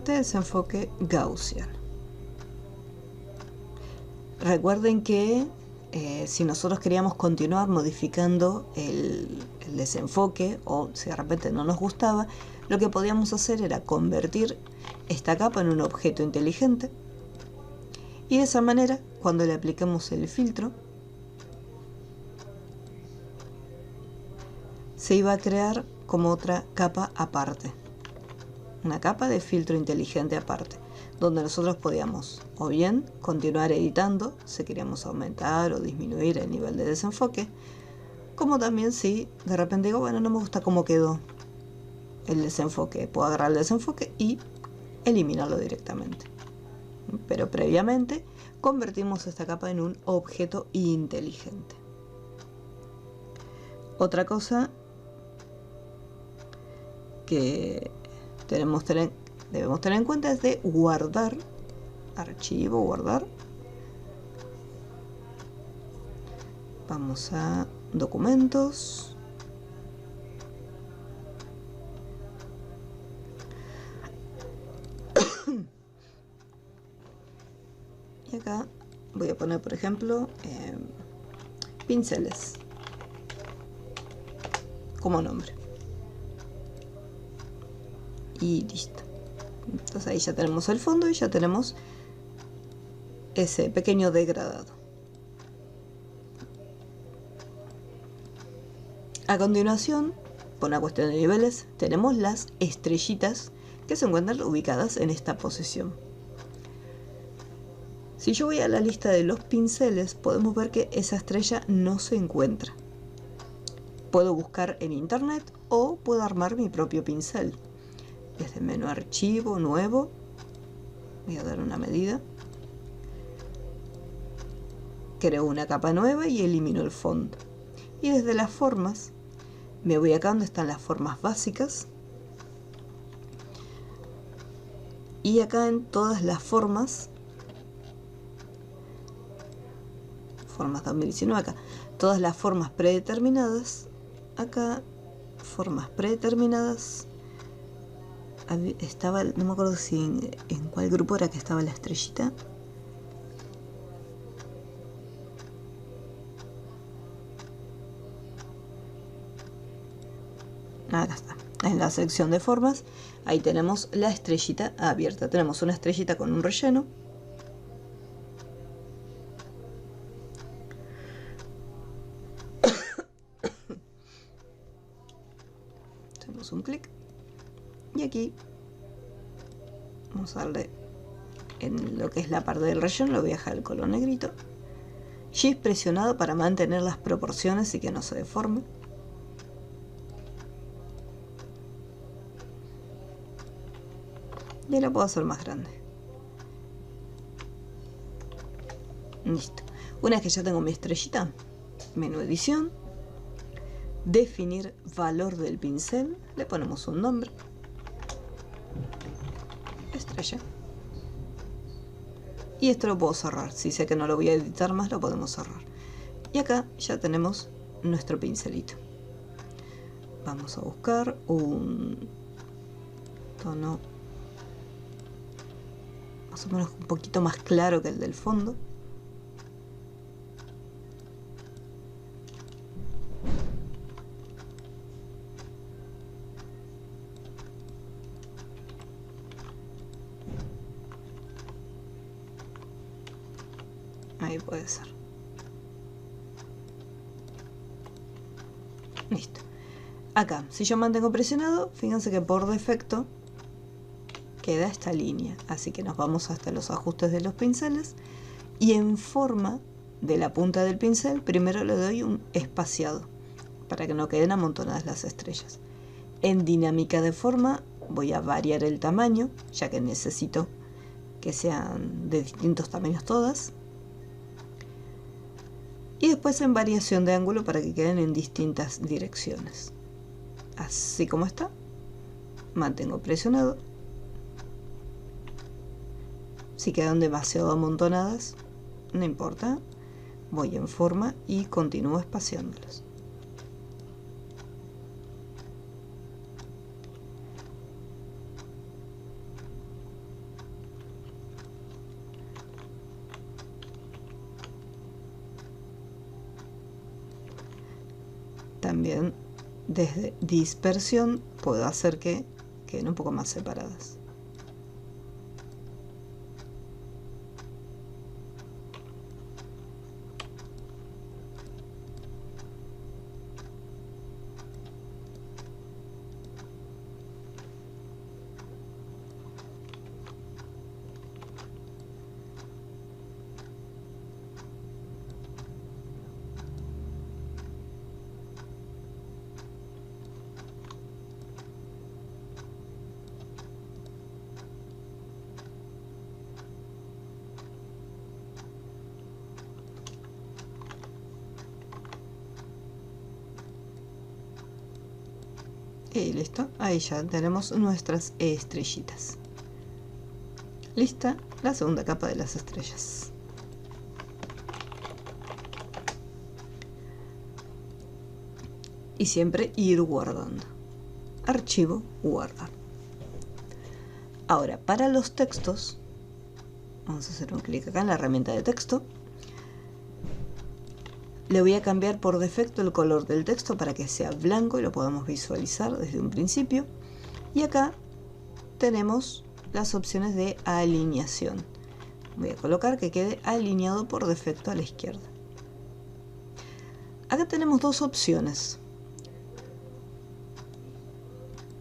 Speaker 1: de desenfoque gaussiano. Recuerden que si nosotros queríamos continuar modificando el desenfoque, o si de repente no nos gustaba, lo que podíamos hacer era convertir esta capa en un objeto inteligente, y de esa manera, cuando le aplicamos el filtro, se iba a crear como otra capa aparte, una capa de filtro inteligente aparte, donde nosotros podíamos o bien continuar editando si queríamos aumentar o disminuir el nivel de desenfoque, como también si de repente digo, bueno, no me gusta cómo quedó el desenfoque, puedo agarrar el desenfoque y eliminarlo directamente. Pero previamente convertimos esta capa en un objeto inteligente. Otra cosa que debemos tener en cuenta es de guardar, archivo, guardar. Vamos a documentos. Y acá voy a poner, por ejemplo, pinceles como nombre. Y listo. Entonces ahí ya tenemos el fondo y ya tenemos ese pequeño degradado. A continuación, por una cuestión de niveles, tenemos las estrellitas que se encuentran ubicadas en esta posición. Si yo voy a la lista de los pinceles, podemos ver que esa estrella no se encuentra. Puedo buscar en internet o puedo armar mi propio pincel. Desde el menú archivo, nuevo, voy a dar una medida. Creo una capa nueva y elimino el fondo. Y desde las formas, me voy acá donde están las formas básicas. Y acá en todas las formas 2019, acá, todas las formas predeterminadas, acá, formas predeterminadas, estaba, no me acuerdo si en cuál grupo era que estaba la estrellita. Acá está, en la sección de formas, ahí tenemos la estrellita abierta, tenemos una estrellita con un relleno. Hacemos un clic y aquí vamos a darle en lo que es la parte del relleno, lo voy a dejar el color negrito. Shift presionado para mantener las proporciones y que no se deforme. Y la puedo hacer más grande. Listo. Una vez que ya tengo mi estrellita, menú edición, definir valor del pincel, le ponemos un nombre, estrella, y esto lo puedo cerrar. Si sé que no lo voy a editar más, lo podemos cerrar. Y acá ya tenemos nuestro pincelito. Vamos a buscar un tono más o menos un poquito más claro que el del fondo. Ahí puede ser. Listo. Acá, si yo mantengo presionado, fíjense que por defecto queda esta línea. Así que nos vamos hasta los ajustes de los pinceles y en forma de la punta del pincel, primero le doy un espaciado para que no queden amontonadas las estrellas. En dinámica de forma voy a variar el tamaño, ya que necesito que sean de distintos tamaños todas. Y después en variación de ángulo para que queden en distintas direcciones. Así como está. Mantengo presionado. Si quedan demasiado amontonadas, no importa. Voy en forma y continúo espaciándolas. también desde dispersión puedo hacer que queden un poco más separadas. Y listo, ahí ya tenemos nuestras estrellitas. Lista la segunda capa de las estrellas. Y siempre ir guardando. Archivo, guardar. Ahora, para los textos, vamos a hacer un clic acá en la herramienta de texto. Le voy a cambiar por defecto el color del texto para que sea blanco y lo podamos visualizar desde un principio. Y acá tenemos las opciones de alineación. Voy a colocar que quede alineado por defecto a la izquierda. Acá tenemos dos opciones.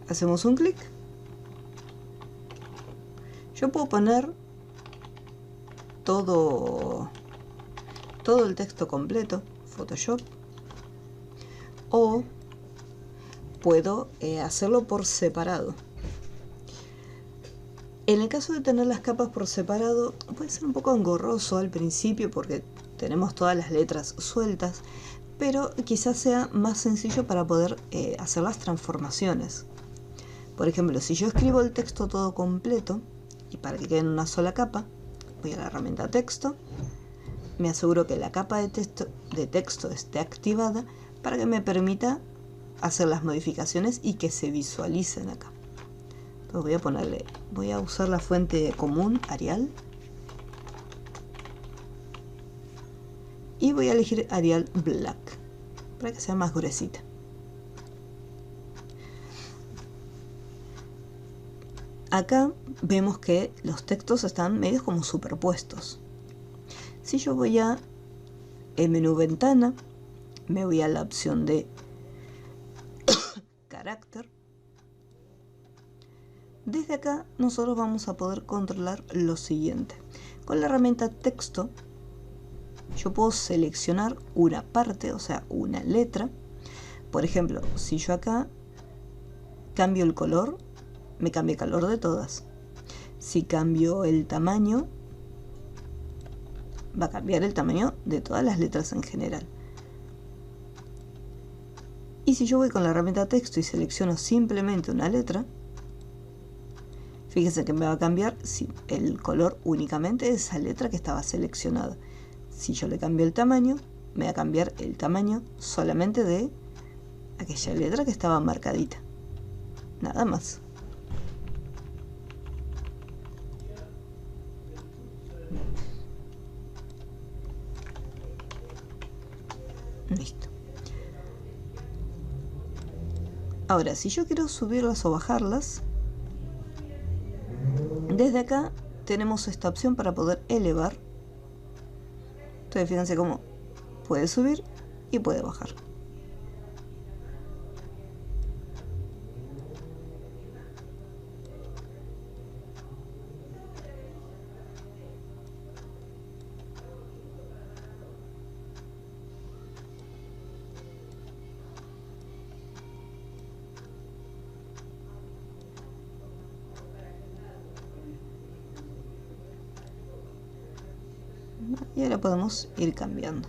Speaker 1: Hacemos un clic. Yo puedo poner todo el texto completo, Photoshop, o puedo hacerlo por separado. En el caso de tener las capas por separado, puede ser un poco engorroso al principio porque tenemos todas las letras sueltas, pero quizás sea más sencillo para poder hacer las transformaciones. Por ejemplo, si yo escribo el texto todo completo, y para que quede en una sola capa, voy a la herramienta texto, me aseguro que la capa de texto esté activada para que me permita hacer las modificaciones y que se visualicen acá. Entonces voy a usar la fuente común Arial y voy a elegir Arial Black para que sea más gruesita. Acá vemos que los textos están medios como superpuestos. Si yo voy a el menú ventana, me voy a la opción de carácter. Desde acá nosotros vamos a poder controlar lo siguiente. Con la herramienta texto yo puedo seleccionar una parte, o sea, una letra. Por ejemplo, si yo acá cambio el color, me cambia el color de todas. Si cambio el tamaño, va a cambiar el tamaño de todas las letras en general. Y si yo voy con la herramienta texto y selecciono simplemente una letra, fíjense que me va a cambiar el color únicamente de esa letra que estaba seleccionada. Si yo le cambio el tamaño, me va a cambiar el tamaño solamente de aquella letra que estaba marcadita. Nada más. Listo. Ahora, si yo quiero subirlas o bajarlas, desde acá tenemos esta opción para poder elevar. Entonces fíjense cómo puede subir y puede bajar. Y ahora podemos ir cambiando.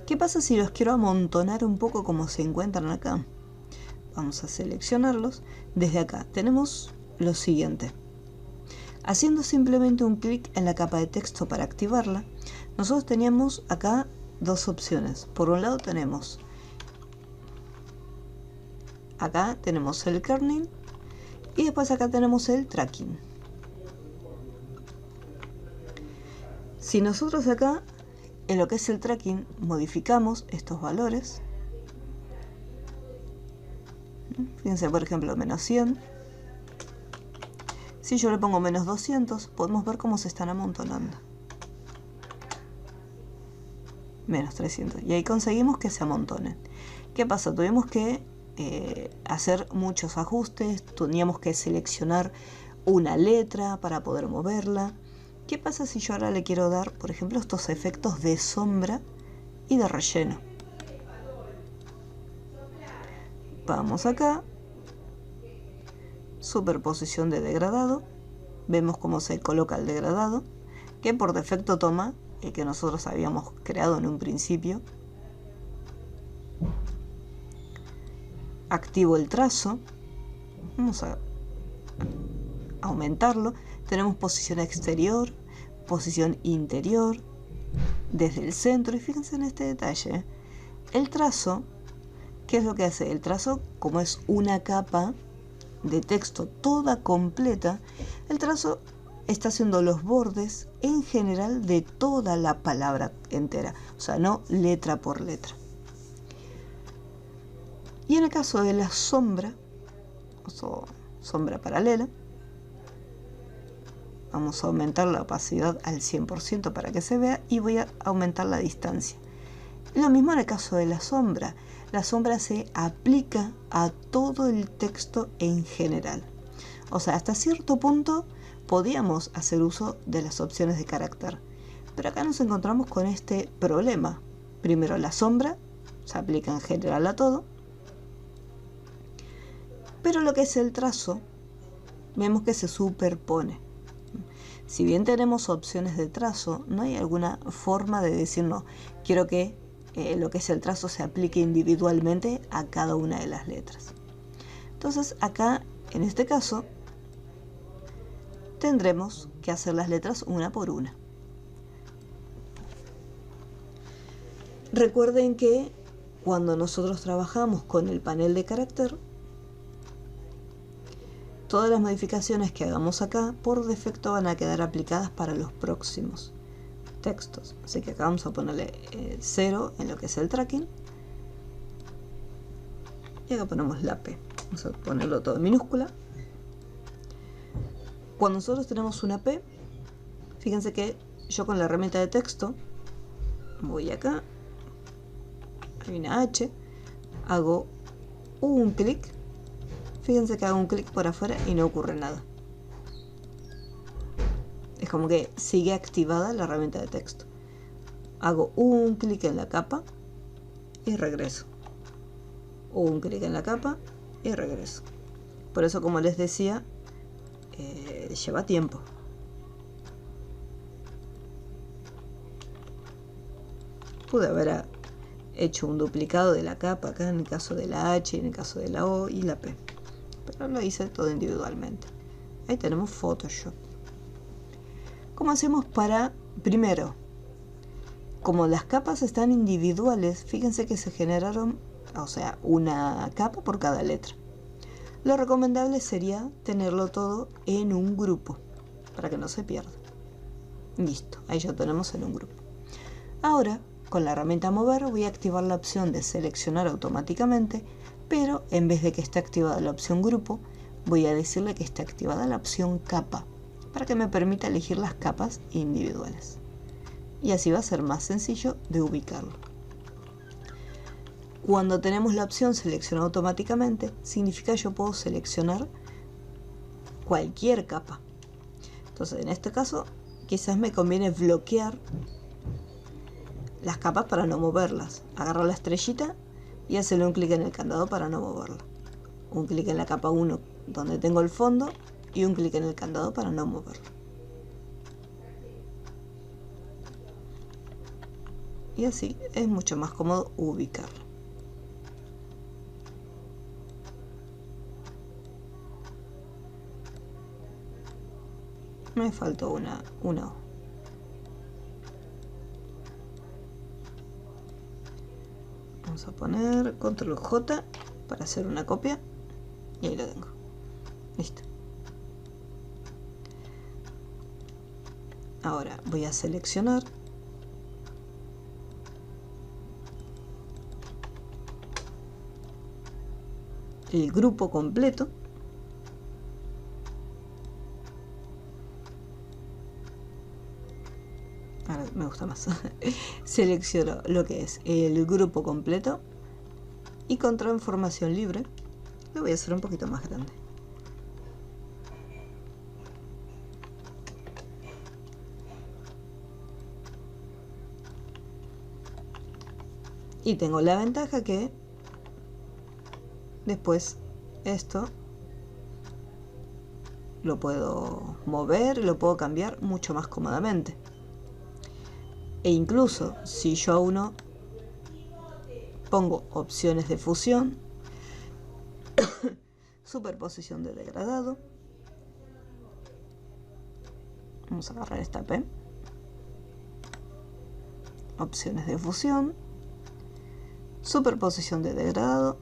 Speaker 1: ¿Qué pasa si los quiero amontonar un poco como se encuentran acá? Vamos a seleccionarlos. Desde acá tenemos lo siguiente. Haciendo simplemente un clic en la capa de texto para activarla, nosotros teníamos acá dos opciones. Por un lado tenemos el kerning y después acá tenemos el tracking. Si nosotros acá en lo que es el tracking modificamos estos valores. Fíjense, por ejemplo, menos 100. Si yo le pongo menos 200, podemos ver cómo se están amontonando. Menos 300. Y ahí conseguimos que se amontonen. ¿Qué pasa? Tuvimos que hacer muchos ajustes. Teníamos que seleccionar una letra para poder moverla. ¿Qué pasa si yo ahora le quiero dar, por ejemplo, estos efectos de sombra y de relleno? Vamos acá, superposición de degradado, vemos cómo se coloca el degradado, que por defecto toma el que nosotros habíamos creado en un principio. Activo el trazo, vamos a aumentarlo, tenemos posición exterior, posición interior, desde el centro, y fíjense en este detalle, el trazo. ¿Qué es lo que hace? El trazo, como es una capa de texto toda completa, el trazo está haciendo los bordes en general de toda la palabra entera, o sea, no letra por letra. Y en el caso de la sombra, o sombra paralela, vamos a aumentar la opacidad al 100% para que se vea, y voy a aumentar la distancia. Lo mismo en el caso de la sombra. La sombra se aplica a todo el texto en general. O sea, hasta cierto punto podíamos hacer uso de las opciones de carácter. Pero acá nos encontramos con este problema. Primero, la sombra se aplica en general a todo. Pero lo que es el trazo, vemos que se superpone. Si bien tenemos opciones de trazo, no hay alguna forma de decir, no, quiero que lo que es el trazo se aplique individualmente a cada una de las letras. Entonces acá, en este caso, tendremos que hacer las letras una por una. Recuerden que cuando nosotros trabajamos con el panel de carácter, todas las modificaciones que hagamos acá por defecto van a quedar aplicadas para los próximos textos. Así que acá vamos a ponerle 0 en lo que es el tracking, y acá ponemos la P. Vamos a ponerlo todo en minúscula. Cuando nosotros tenemos una P, fíjense que yo con la herramienta de texto voy acá, hay una H, hago un clic. Fíjense que hago un clic por afuera y no ocurre nada. Es como que sigue activada la herramienta de texto. Hago un clic en la capa y regreso. Un clic en la capa y regreso. Por eso, como les decía, lleva tiempo. Pude haber hecho un duplicado de la capa acá en el caso de la H, en el caso de la O y la P. Pero lo hice todo individualmente. Ahí tenemos Photoshop. ¿Cómo hacemos para, primero, como las capas están individuales, fíjense que se generaron, o sea, una capa por cada letra. Lo recomendable sería tenerlo todo en un grupo, para que no se pierda. Listo, ahí ya tenemos en un grupo. Ahora, con la herramienta mover, voy a activar la opción de seleccionar automáticamente, pero en vez de que esté activada la opción grupo, voy a decirle que esté activada la opción capa, para que me permita elegir las capas individuales. Y así va a ser más sencillo de ubicarlo. Cuando tenemos la opción seleccionar automáticamente, significa que yo puedo seleccionar cualquier capa. Entonces, en este caso, quizás me conviene bloquear las capas para no moverlas. Agarro la estrellita y hacerle un clic en el candado para no moverla. Un clic en la capa 1 donde tengo el fondo y un clic en el candado para no moverlo. Y así es mucho más cómodo ubicarlo. Me faltó una O. Vamos a poner control J para hacer una copia y ahí lo tengo. Listo. Ahora voy a seleccionar el grupo completo. Ahora me gusta más. Selecciono lo que es el grupo completo y con transformación libre lo voy a hacer un poquito más grande. Y tengo la ventaja que después esto lo puedo mover, lo puedo cambiar mucho más cómodamente. E incluso si yo a uno pongo opciones de fusión, superposición de degradado, vamos a agarrar esta P, opciones de fusión, superposición de degradado,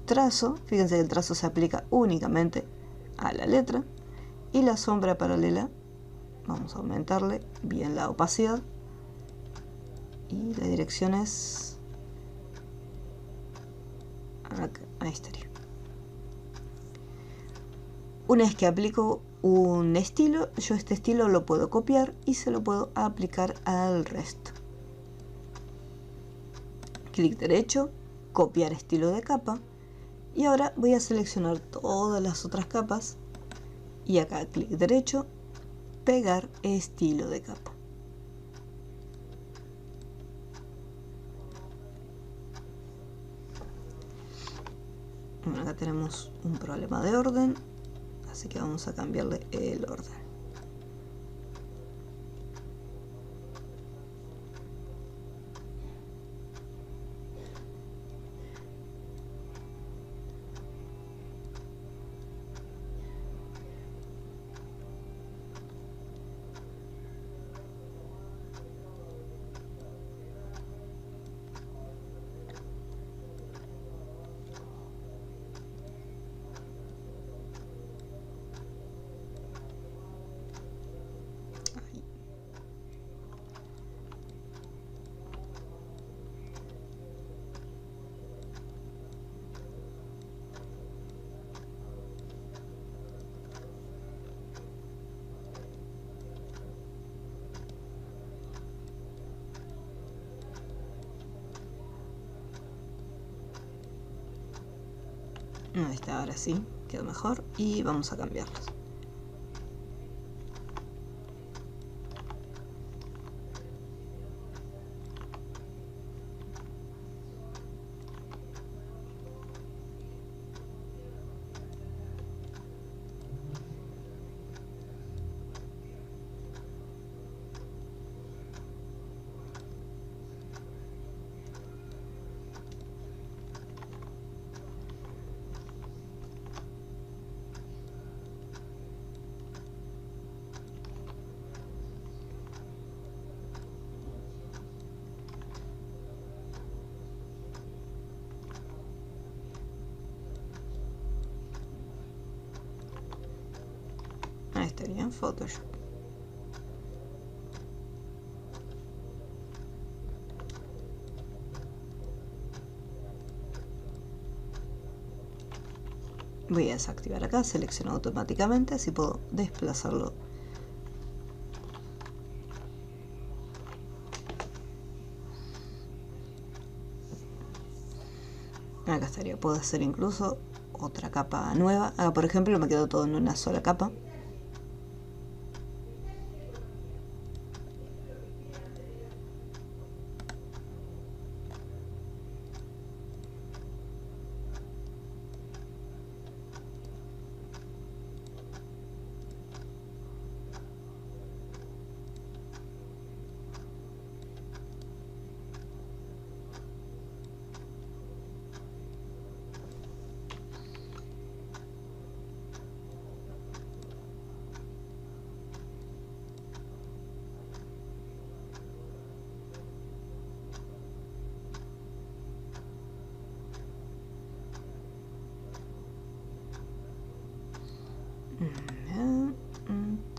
Speaker 1: trazo, fíjense que el trazo se aplica únicamente a la letra, y la sombra paralela, vamos a aumentarle bien la opacidad, y la dirección es acá, ahí estaría. Una vez que aplico un estilo, yo este estilo lo puedo copiar y se lo puedo aplicar al resto. Clic derecho, copiar estilo de capa, y ahora voy a seleccionar todas las otras capas y acá clic derecho, pegar estilo de capa. Bueno, acá tenemos un problema de orden, así que vamos a cambiarle el orden. Ahí está, ahora sí, quedó mejor y vamos a cambiarlos. Ahí estaría en Photoshop. Voy a desactivar acá, selecciono automáticamente, así puedo desplazarlo. Acá estaría, puedo hacer incluso otra capa nueva. Acá por ejemplo me quedó todo en una sola capa.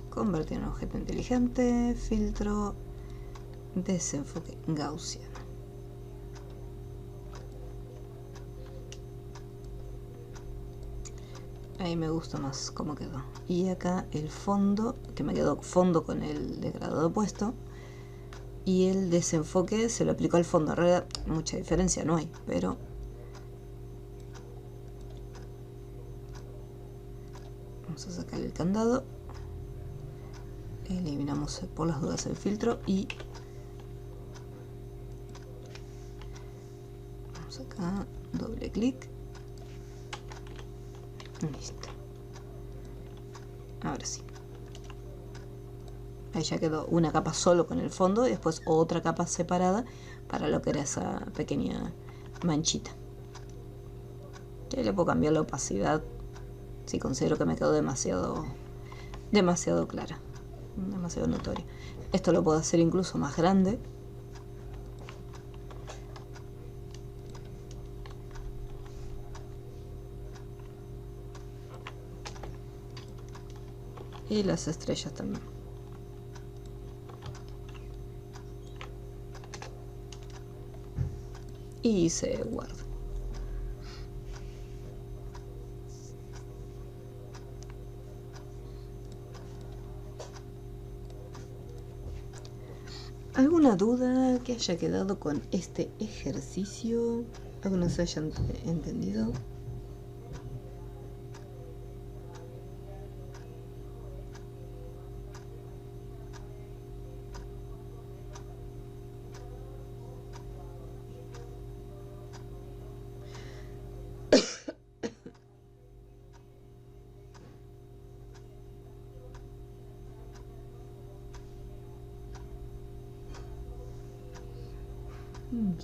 Speaker 1: Convertir en objeto inteligente, filtro, desenfoque gaussiano. Ahí me gusta más cómo quedó. Y acá el fondo, que me quedó fondo con el degradado puesto. Y el desenfoque se lo aplicó al fondo. En realidad mucha diferencia no hay, pero vamos a sacar el candado. Eliminamos por las dudas el filtro y vamos acá, doble clic. Listo. Ahora sí. Ahí ya quedó una capa solo con el fondo y después otra capa separada para lo que era esa pequeña manchita. Ya le puedo cambiar la opacidad si considero que me quedó demasiado clara, demasiado notoria. Esto lo puedo hacer incluso más grande. Y las estrellas también. Y se guarda. ¿Alguna duda que haya quedado con este ejercicio? ¿Algo no se hayan entendido?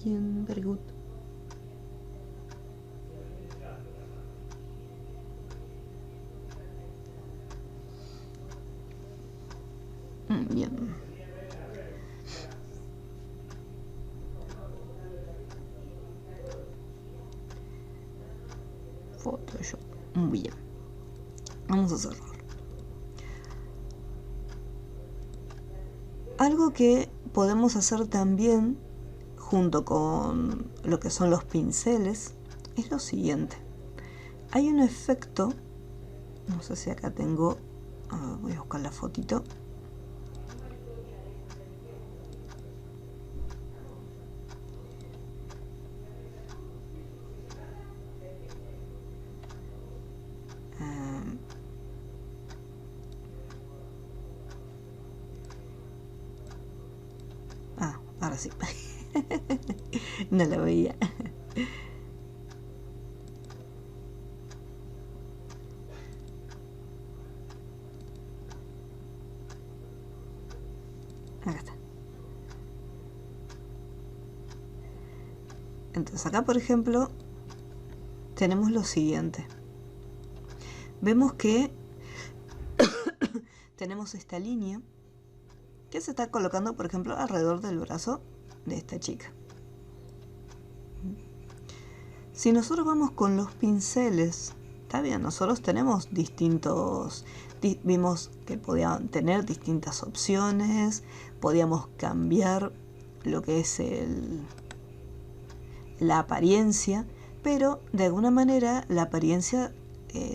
Speaker 1: Bien, very good. Bien. Photoshop. Muy bien. Vamos a cerrar. Algo que podemos hacer también junto con lo que son los pinceles es lo siguiente. Hay un efecto, no sé si acá tengo, voy a buscar la fotito. Ahora sí. No la veía. Acá está. Entonces acá, por ejemplo, tenemos lo siguiente. Vemos que tenemos esta línea que se está colocando, por ejemplo, alrededor del brazo de esta chica. Si nosotros vamos con los pinceles, está bien, nosotros tenemos vimos que podían tener distintas opciones, podíamos cambiar lo que es la apariencia, pero de alguna manera la apariencia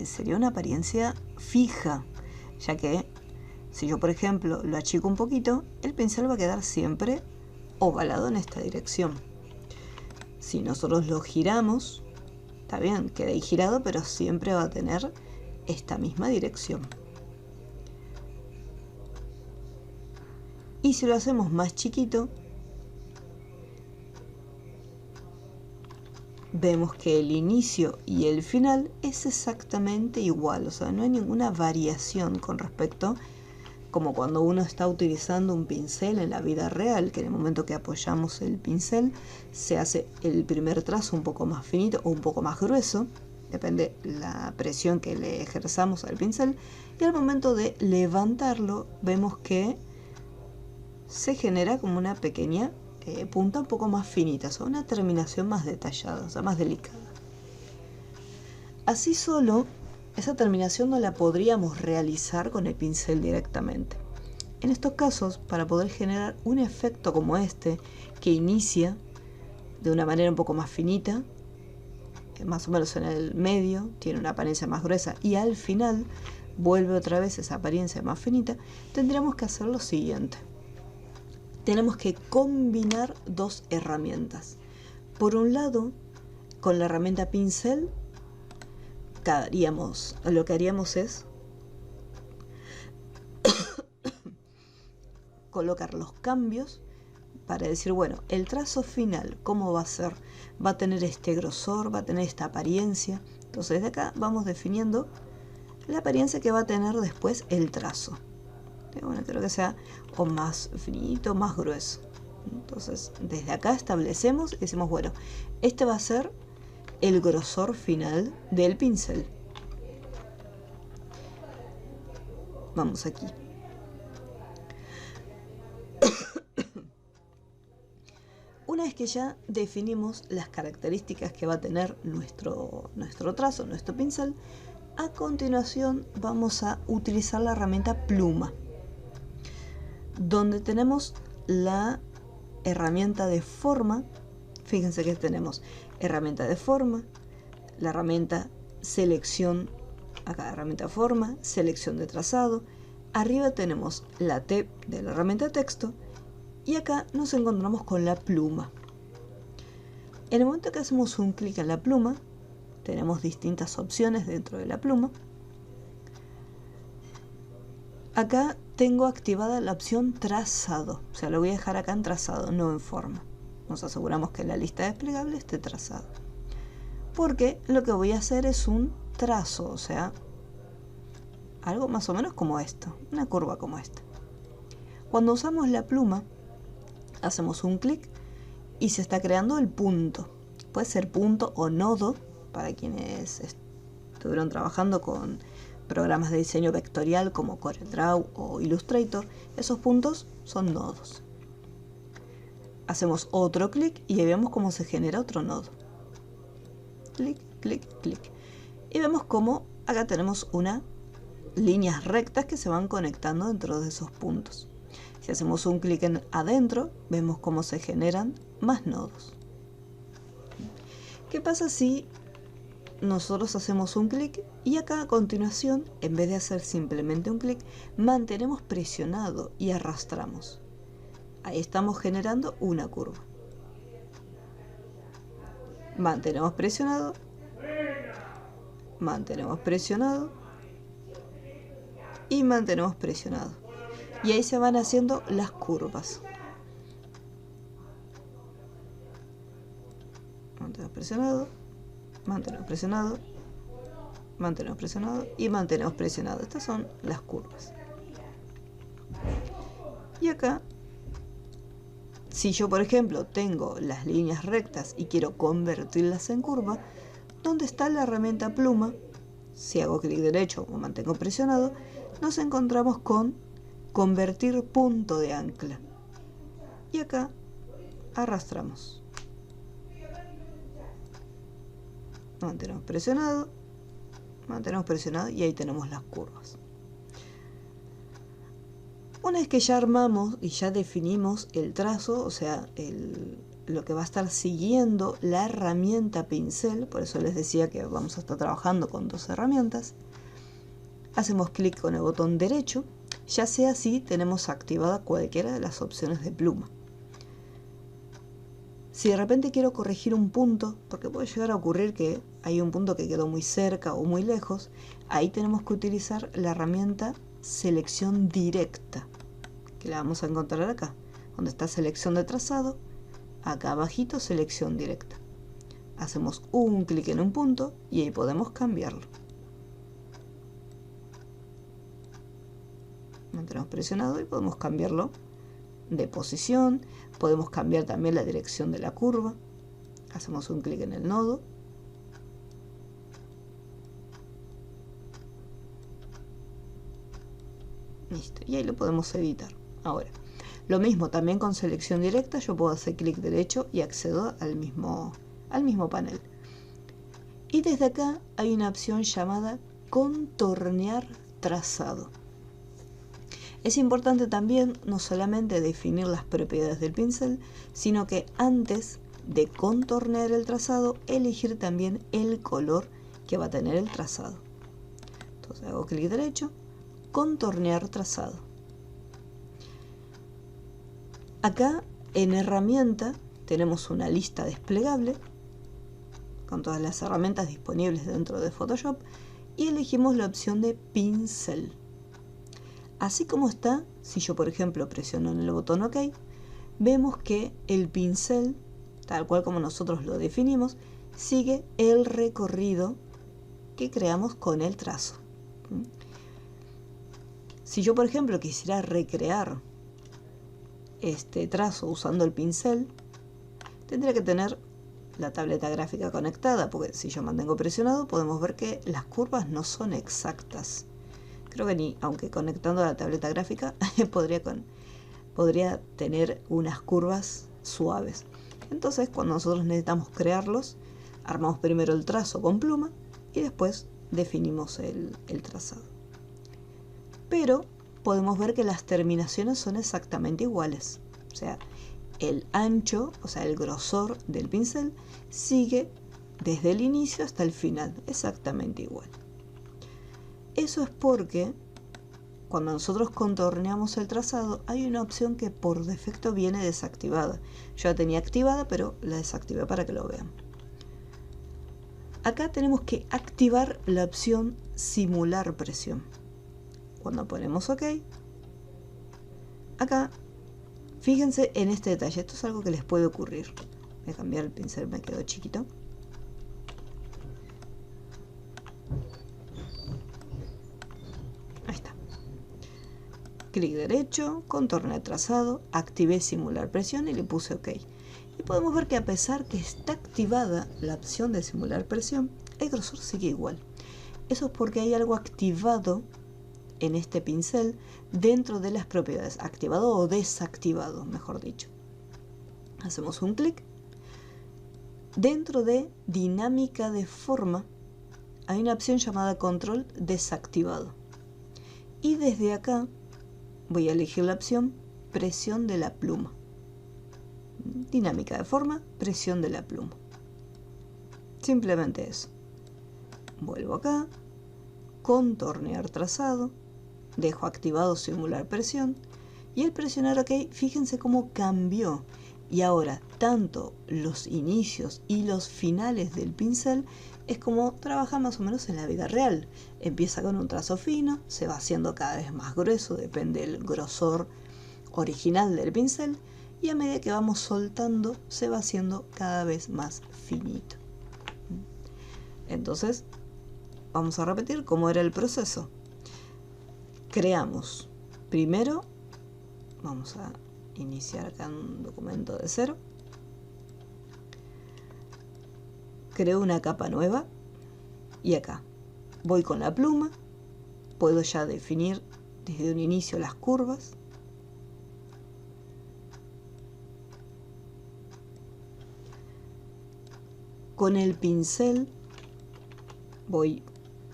Speaker 1: sería una apariencia fija, ya que si yo, por ejemplo, lo achico un poquito, el pincel va a quedar siempre ovalado en esta dirección. Si nosotros lo giramos, está bien, queda ahí girado, pero siempre va a tener esta misma dirección. Y si lo hacemos más chiquito, vemos que el inicio y el final es exactamente igual, o sea, no hay ninguna variación con respecto, como cuando uno está utilizando un pincel en la vida real, que en el momento que apoyamos el pincel se hace el primer trazo un poco más finito o un poco más grueso, depende la presión que le ejerzamos al pincel, y al momento de levantarlo vemos que se genera como una pequeña punta un poco más finita, o sea, una terminación más detallada, o sea, más delicada. Así solo, esa terminación no la podríamos realizar con el pincel directamente. En estos casos, para poder generar un efecto como este, que inicia de una manera un poco más finita, más o menos en el medio, tiene una apariencia más gruesa y al final vuelve otra vez esa apariencia más finita, tendríamos que hacer lo siguiente. Tenemos que combinar dos herramientas. Por un lado, con la herramienta pincel, lo que haríamos es colocar los cambios para decir, bueno, el trazo final, ¿cómo va a ser? Va a tener este grosor, va a tener esta apariencia. Entonces de acá vamos definiendo la apariencia que va a tener después el trazo. Bueno, creo que sea o más finito, más grueso. Entonces desde acá establecemos y decimos, bueno, este va a ser el grosor final del pincel. Vamos aquí. Una vez que ya definimos las características que va a tener nuestro trazo, nuestro pincel, a continuación vamos a utilizar la herramienta pluma, donde tenemos la herramienta de forma. Fíjense que tenemos herramienta de forma, la herramienta selección, acá herramienta forma, selección de trazado, arriba tenemos la T de la herramienta texto y acá nos encontramos con la pluma. En el momento que hacemos un clic en la pluma, tenemos distintas opciones dentro de la pluma. Acá tengo activada la opción trazado, o sea, lo voy a dejar acá en trazado, no en forma. Nos aseguramos que la lista desplegable esté trazado. Porque lo que voy a hacer es un trazo, o sea, algo más o menos como esto, una curva como esta. Cuando usamos la pluma, hacemos un clic y se está creando el punto. Puede ser punto o nodo, para quienes estuvieron trabajando con programas de diseño vectorial como CorelDRAW o Illustrator. Esos puntos son nodos. Hacemos otro clic y ahí vemos cómo se genera otro nodo. Clic, clic, clic. Y vemos cómo acá tenemos unas líneas rectas que se van conectando dentro de esos puntos. Si hacemos un clic en adentro, vemos cómo se generan más nodos. ¿Qué pasa si nosotros hacemos un clic y acá a continuación, en vez de hacer simplemente un clic, mantenemos presionado y arrastramos? Ahí estamos generando una curva. Mantenemos presionado, mantenemos presionado y mantenemos presionado. Y ahí se van haciendo las curvas. Mantenemos presionado, mantenemos presionado, mantenemos presionado y mantenemos presionado. Estas son las curvas. Y acá, si yo por ejemplo tengo las líneas rectas y quiero convertirlas en curva, ¿dónde está la herramienta pluma? Si hago clic derecho o mantengo presionado, nos encontramos con convertir punto de ancla. Y acá arrastramos. Mantenemos presionado y ahí tenemos las curvas. Una vez que ya armamos y ya definimos el trazo, o sea, lo que va a estar siguiendo la herramienta pincel, por eso les decía que vamos a estar trabajando con dos herramientas, hacemos clic con el botón derecho, ya sea si tenemos activada cualquiera de las opciones de pluma. Si de repente quiero corregir un punto, porque puede llegar a ocurrir que hay un punto que quedó muy cerca o muy lejos, ahí tenemos que utilizar la herramienta selección directa, que la vamos a encontrar acá, donde está selección de trazado, acá abajito selección directa. Hacemos un clic en un punto y ahí podemos cambiarlo. Mantenemos presionado y podemos cambiarlo de posición, podemos cambiar también la dirección de la curva. Hacemos un clic en el nodo. Listo, y ahí lo podemos editar. Ahora, lo mismo también con selección directa, yo puedo hacer clic derecho y accedo al mismo panel. Y desde acá hay una opción llamada contornear trazado. Es importante también no solamente definir las propiedades del pincel, sino que antes de contornear el trazado, elegir también el color que va a tener el trazado. Entonces hago clic derecho, contornear trazado. Acá en herramienta tenemos una lista desplegable con todas las herramientas disponibles dentro de Photoshop y elegimos la opción de pincel. Así como está, si yo por ejemplo presiono en el botón OK, vemos que el pincel, tal cual como nosotros lo definimos, sigue el recorrido que creamos con el trazo. Si yo por ejemplo quisiera recrear este trazo usando el pincel, tendría que tener la tableta gráfica conectada, porque si yo mantengo presionado podemos ver que las curvas no son exactas. Creo que ni, aunque conectando a la tableta gráfica, podría tener unas curvas suaves. Entonces, cuando nosotros necesitamos crearlos, armamos primero el trazo con pluma y después definimos el trazado. Pero podemos ver que las terminaciones son exactamente iguales. O sea, el ancho, o sea, el grosor del pincel sigue desde el inicio hasta el final, exactamente igual. Eso es porque cuando nosotros contorneamos el trazado hay una opción que por defecto viene desactivada. Yo la tenía activada, pero la desactivé para que lo vean. Acá tenemos que activar la opción simular presión. Cuando ponemos OK, acá fíjense en este detalle, esto es algo que les puede ocurrir. Voy a cambiar el pincel, me quedó chiquito. Ahí está. Clic derecho, contorno trazado, activé simular presión y le puse OK. Y podemos ver que a pesar que está activada la opción de simular presión, el grosor sigue igual. Eso es porque hay algo activado en este pincel dentro de las propiedades, activado o desactivado, mejor dicho. Hacemos un clic. Dentro de dinámica de forma hay una opción llamada control desactivado. Y desde acá voy a elegir la opción presión de la pluma. Dinámica de forma, presión de la pluma. Simplemente eso. Vuelvo acá, contornear trazado, dejo activado simular presión y al presionar OK, fíjense cómo cambió. Y ahora, tanto los inicios y los finales del pincel es como trabaja más o menos en la vida real. Empieza con un trazo fino, se va haciendo cada vez más grueso, depende del grosor original del pincel, y a medida que vamos soltando, se va haciendo cada vez más finito. Entonces, vamos a repetir cómo era el proceso. Creamos primero, vamos a iniciar acá un documento de cero, creo una capa nueva y acá voy con la pluma, puedo ya definir desde un inicio las curvas, con el pincel voy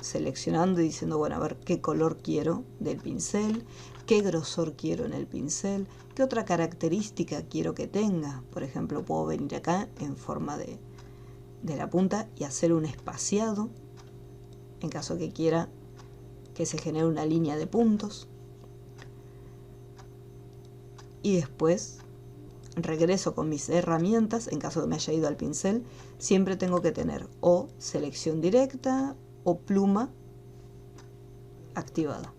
Speaker 1: seleccionando y diciendo, bueno, a ver qué color quiero del pincel, qué grosor quiero en el pincel, qué otra característica quiero que tenga. Por ejemplo, puedo venir acá en forma de la punta y hacer un espaciado en caso que quiera que se genere una línea de puntos. Y después regreso con mis herramientas. En caso que me haya ido al pincel, siempre tengo que tener o selección directa o pluma activada.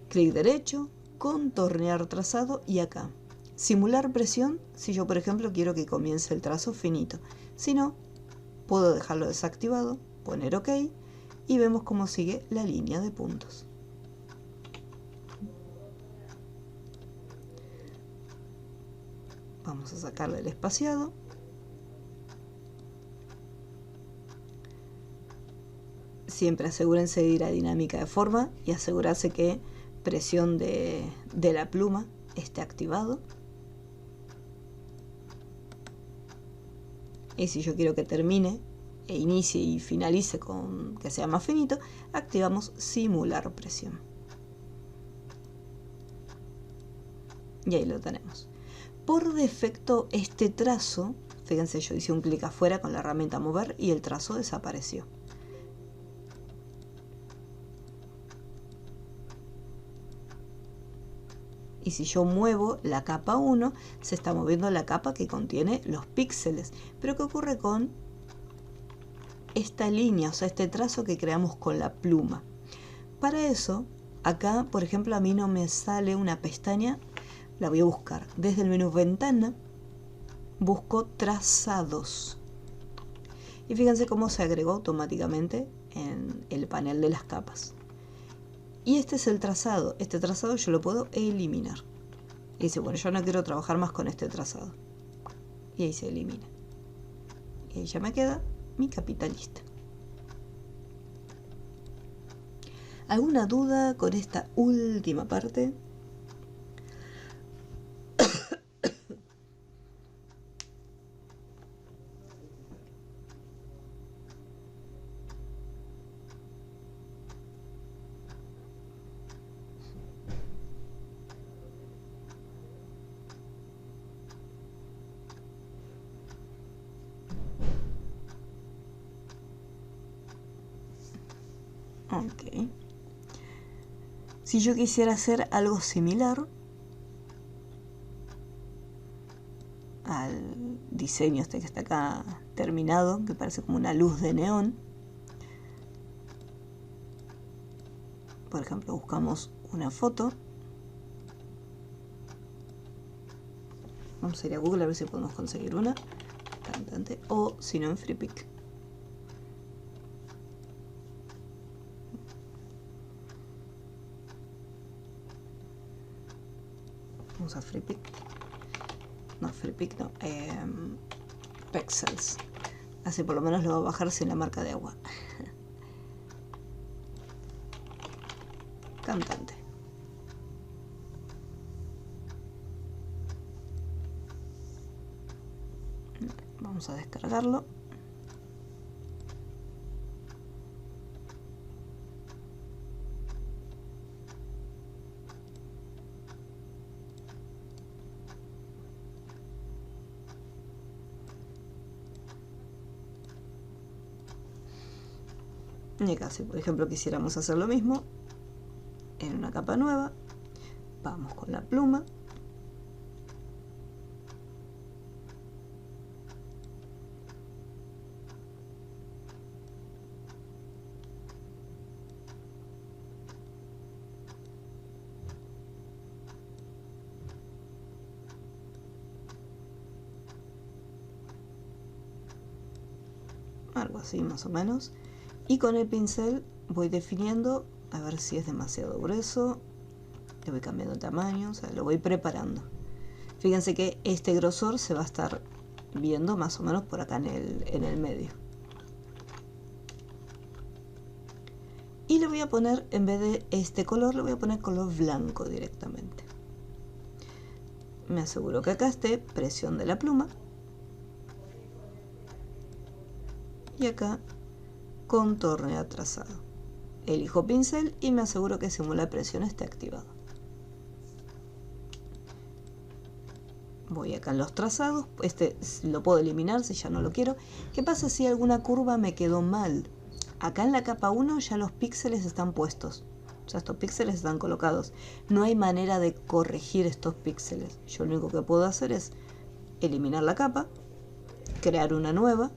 Speaker 1: Clic derecho, contornear trazado y acá simular presión si yo por ejemplo quiero que comience el trazo finito. Si no, puedo dejarlo desactivado, poner OK y vemos cómo sigue la línea de puntos. Vamos a sacarle el espaciado. Siempre asegúrense de ir a dinámica de forma y asegurarse que presión de la pluma esté activado. Y si yo quiero que termine e inicie y finalice con que sea más finito, activamos simular presión. Y ahí lo tenemos. Por defecto este trazo Fíjense, yo hice un clic afuera con la herramienta mover y el trazo desapareció. Y si yo muevo la capa 1, se está moviendo la capa que contiene los píxeles. Pero ¿qué ocurre con esta línea, o sea, este trazo que creamos con la pluma? Para eso, acá, por ejemplo, a mí no me sale una pestaña, la voy a buscar. Desde el menú Ventana, busco Trazados. Y fíjense cómo se agregó automáticamente en el panel de las capas. Y este es el trazado. Este trazado yo lo puedo eliminar. Y dice, bueno, yo no quiero trabajar más con este trazado. Y ahí se elimina. Y ahí ya me queda mi capita lista. ¿Alguna duda con esta última parte? Ok. Si yo quisiera hacer algo similar al diseño este que está acá terminado, que parece como una luz de neón, por ejemplo, buscamos una foto. Vamos a ir a Google a ver si podemos conseguir una cantante, o si no en Freepik. Vamos a Freepik. No, Freepik no. Pexels. Así por lo menos lo va a bajar sin la marca de agua. Cantante. Vamos a descargarlo. Y acá si por ejemplo quisiéramos hacer lo mismo en una capa nueva, vamos con la pluma, algo así más o menos, y con el pincel voy definiendo a ver si es demasiado grueso, le voy cambiando el tamaño, o sea, lo voy preparando. Fíjense que este grosor se va a estar viendo más o menos por acá en el medio. Y le voy a poner, en vez de este color, le voy a poner color blanco directamente. Me aseguro que acá esté presión de la pluma. Y acá contornear trazado. Elijo pincel y me aseguro que simula de presión esté activado. Voy acá en los trazados, este lo puedo eliminar si ya no lo quiero. ¿Qué pasa si alguna curva me quedó mal? Acá en la capa 1 ya los píxeles están puestos. O sea, estos píxeles están colocados. No hay manera de corregir estos píxeles. Yo lo único que puedo hacer es eliminar la capa, crear una nueva,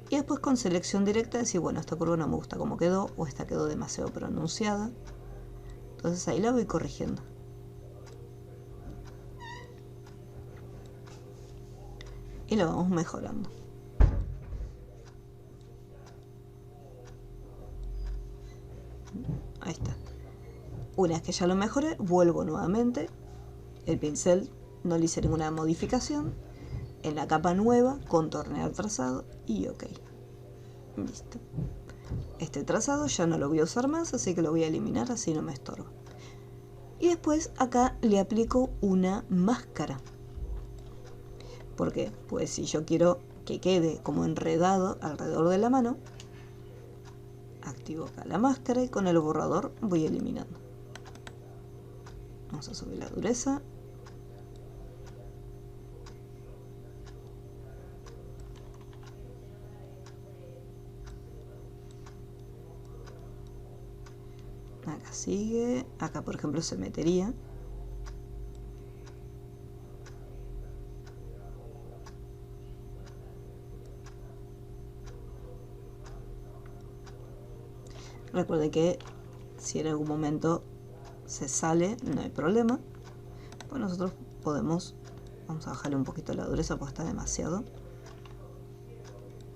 Speaker 1: y después con selección directa decir, bueno, esta curva no me gusta como quedó, o esta quedó demasiado pronunciada. Entonces ahí la voy corrigiendo. Y lo vamos mejorando. Ahí está. Una vez que ya lo mejoré, vuelvo nuevamente. El pincel no le hice ninguna modificación. En la capa nueva, contornear trazado y ok. Listo. Este trazado ya no lo voy a usar más, así que lo voy a eliminar, así no me estorba. Y después acá le aplico una máscara. ¿Por qué? Pues si yo quiero que quede como enredado alrededor de la mano, activo acá la máscara y con el borrador voy eliminando. Vamos a subir la dureza. Acá sigue, acá por ejemplo se metería. Recuerde que si en algún momento se sale, no hay problema. Pues nosotros podemos, vamos a bajarle un poquito la dureza porque está demasiado.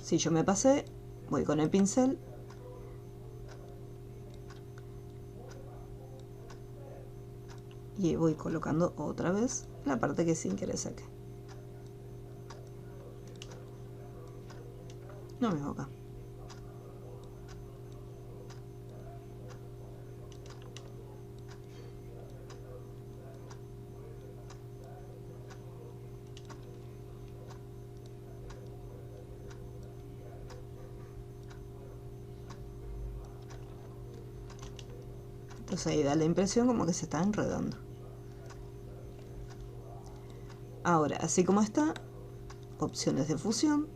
Speaker 1: Si yo me pasé, voy con el pincel y voy colocando otra vez la parte que sin querer saqué. Lo mismo acá. Entonces ahí da la impresión como que se está enredando. Ahora, así como está, opciones de fusión.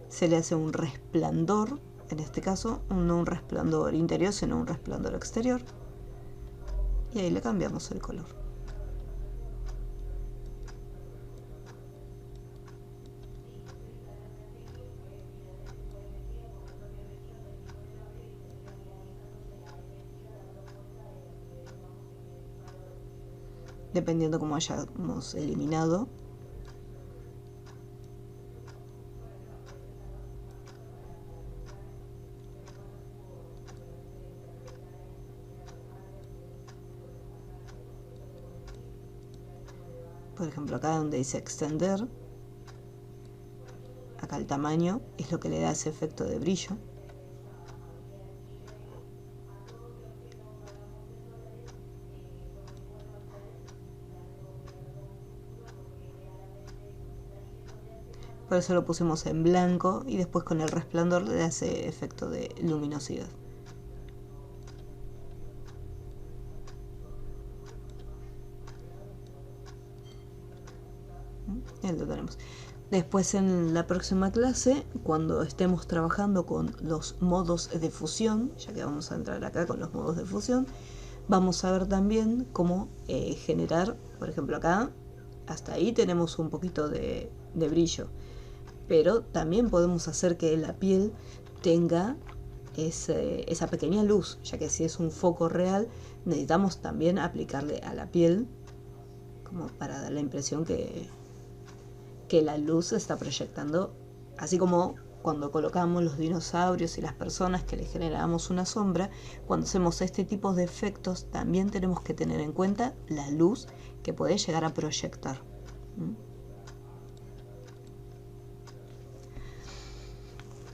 Speaker 1: Se le hace un resplandor, en este caso, no un resplandor interior, sino un resplandor exterior. Y ahí le cambiamos el color. Dependiendo cómo hayamos eliminado. Por ejemplo, acá donde dice extender, acá el tamaño es lo que le da ese efecto de brillo. Por eso lo pusimos en blanco y después con el resplandor le da ese efecto de luminosidad. Ahí lo tenemos. Después en la próxima clase, cuando estemos trabajando con los modos de fusión, ya que vamos a entrar acá con los modos de fusión, vamos a ver también cómo generar, por ejemplo acá, hasta ahí tenemos un poquito de brillo, pero también podemos hacer que la piel tenga esa pequeña luz, ya que si es un foco real, necesitamos también aplicarle a la piel, como para dar la impresión que la luz se está proyectando, así como cuando colocamos los dinosaurios y las personas que les generamos una sombra. Cuando hacemos este tipo de efectos también tenemos que tener en cuenta la luz que puede llegar a proyectar.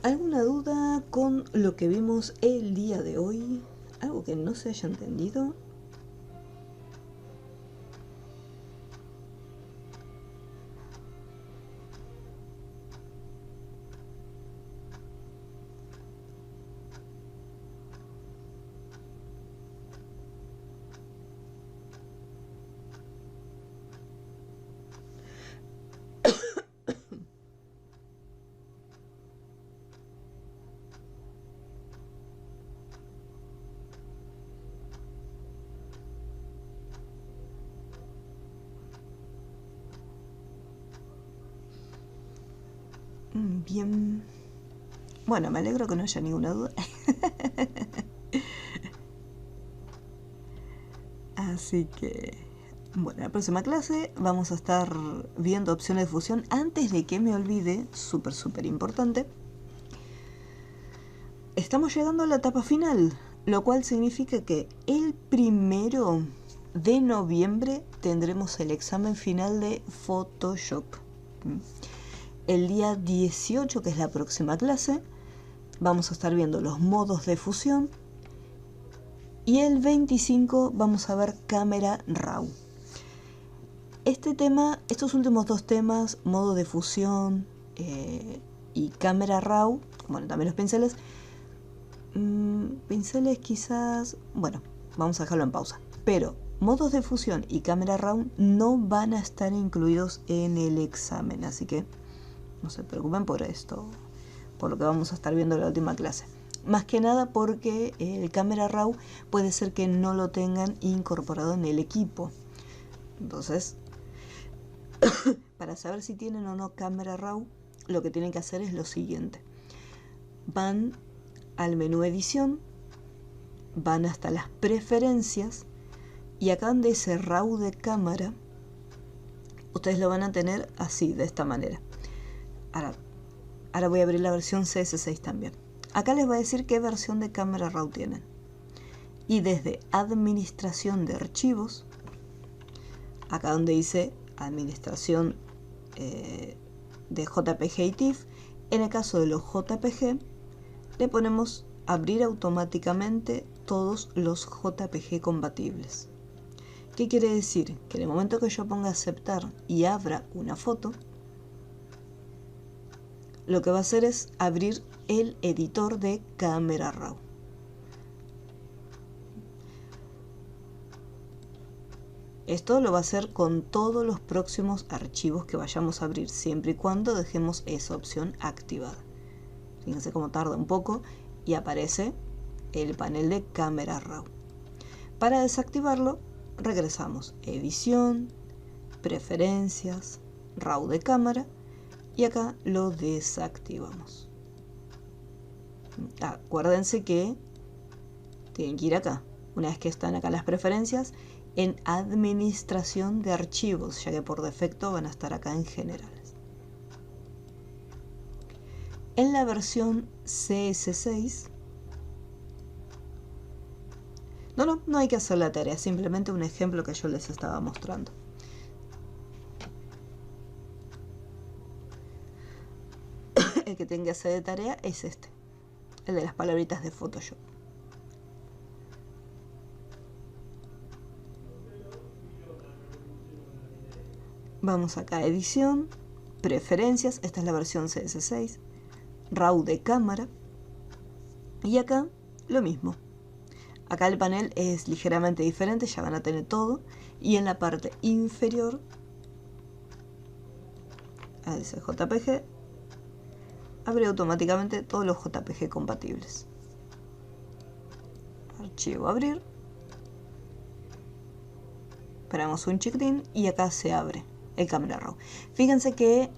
Speaker 1: ¿Alguna duda con lo que vimos el día de hoy? ¿Algo que no se haya entendido? Bien. Bueno, me alegro que no haya ninguna duda. Así que, bueno, en la próxima clase vamos a estar viendo opciones de fusión. Antes de que me olvide, súper importante, estamos llegando a la etapa final, lo cual significa que el 1 de noviembre tendremos el examen final de Photoshop. El día 18, que es la próxima clase, vamos a estar viendo los modos de fusión. Y el 25 vamos a ver cámara RAW. Este tema, estos últimos dos temas, modo de fusión y cámara RAW, bueno, también los pinceles. Pinceles quizás, bueno, vamos a dejarlo en pausa. Pero modos de fusión y cámara RAW no van a estar incluidos en el examen, así que no se preocupen por esto, por lo que vamos a estar viendo en la última clase. Más que nada porque el Camera Raw puede ser que no lo tengan incorporado en el equipo. Entonces, para saber si tienen o no Camera Raw, lo que tienen que hacer es lo siguiente. Van al menú edición, van hasta las preferencias y acá donde dice RAW de cámara, ustedes lo van a tener así, de esta manera. Ahora voy a abrir la versión CS6 también. Acá les va a decir qué versión de Camera Raw tienen. Y desde administración de archivos, acá donde dice administración de JPG y TIFF, en el caso de los JPG, le ponemos abrir automáticamente todos los JPG compatibles. ¿Qué quiere decir? Que en el momento que yo ponga aceptar y abra una foto, lo que va a hacer es abrir el editor de Camera Raw. Esto lo va a hacer con todos los próximos archivos que vayamos a abrir, siempre y cuando dejemos esa opción activada. Fíjense cómo tarda un poco y aparece el panel de Camera Raw. Para desactivarlo, regresamos edición, preferencias, RAW de cámara y acá lo desactivamos. Acuérdense que tienen que ir acá. Una vez que están acá las preferencias, en administración de archivos, ya que por defecto van a estar acá en generales. En la versión CS6, no hay que hacer la tarea, simplemente un ejemplo que yo les estaba mostrando. El que tenga que hacer de tarea es este, el de las palabritas de Photoshop. Vamos acá a edición, preferencias, esta es la versión CS6, RAW de cámara y acá lo mismo. Acá el panel es ligeramente diferente, ya van a tener todo, y en la parte inferior, ahí dice JPG, abre automáticamente todos los JPG compatibles. Archivo abrir, esperamos un chiquitín y acá se abre el Camera Raw. Fíjense que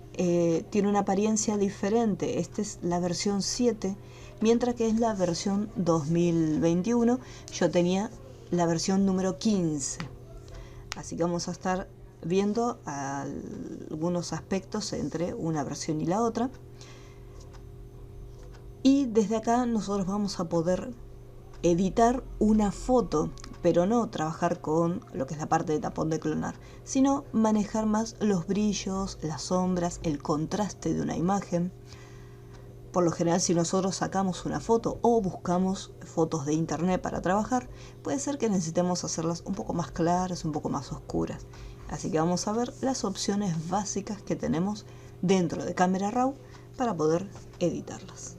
Speaker 1: tiene una apariencia diferente. Esta es la versión 7, mientras que es la versión 2021. Yo tenía la versión número 15. Así que vamos a estar viendo algunos aspectos entre una versión y la otra. Y desde acá nosotros vamos a poder editar una foto, pero no trabajar con lo que es la parte de tapón de clonar, sino manejar más los brillos, las sombras, el contraste de una imagen. Por lo general, si nosotros sacamos una foto o buscamos fotos de internet para trabajar, puede ser que necesitemos hacerlas un poco más claras, un poco más oscuras. Así que vamos a ver las opciones básicas que tenemos dentro de Camera Raw para poder editarlas.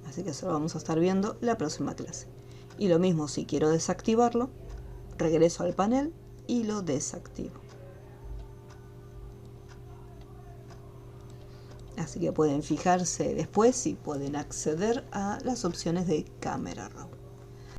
Speaker 1: Así que eso lo vamos a estar viendo la próxima clase. Y lo mismo, si quiero desactivarlo, regreso al panel y lo desactivo. Así que pueden fijarse después si pueden acceder a las opciones de Camera Raw.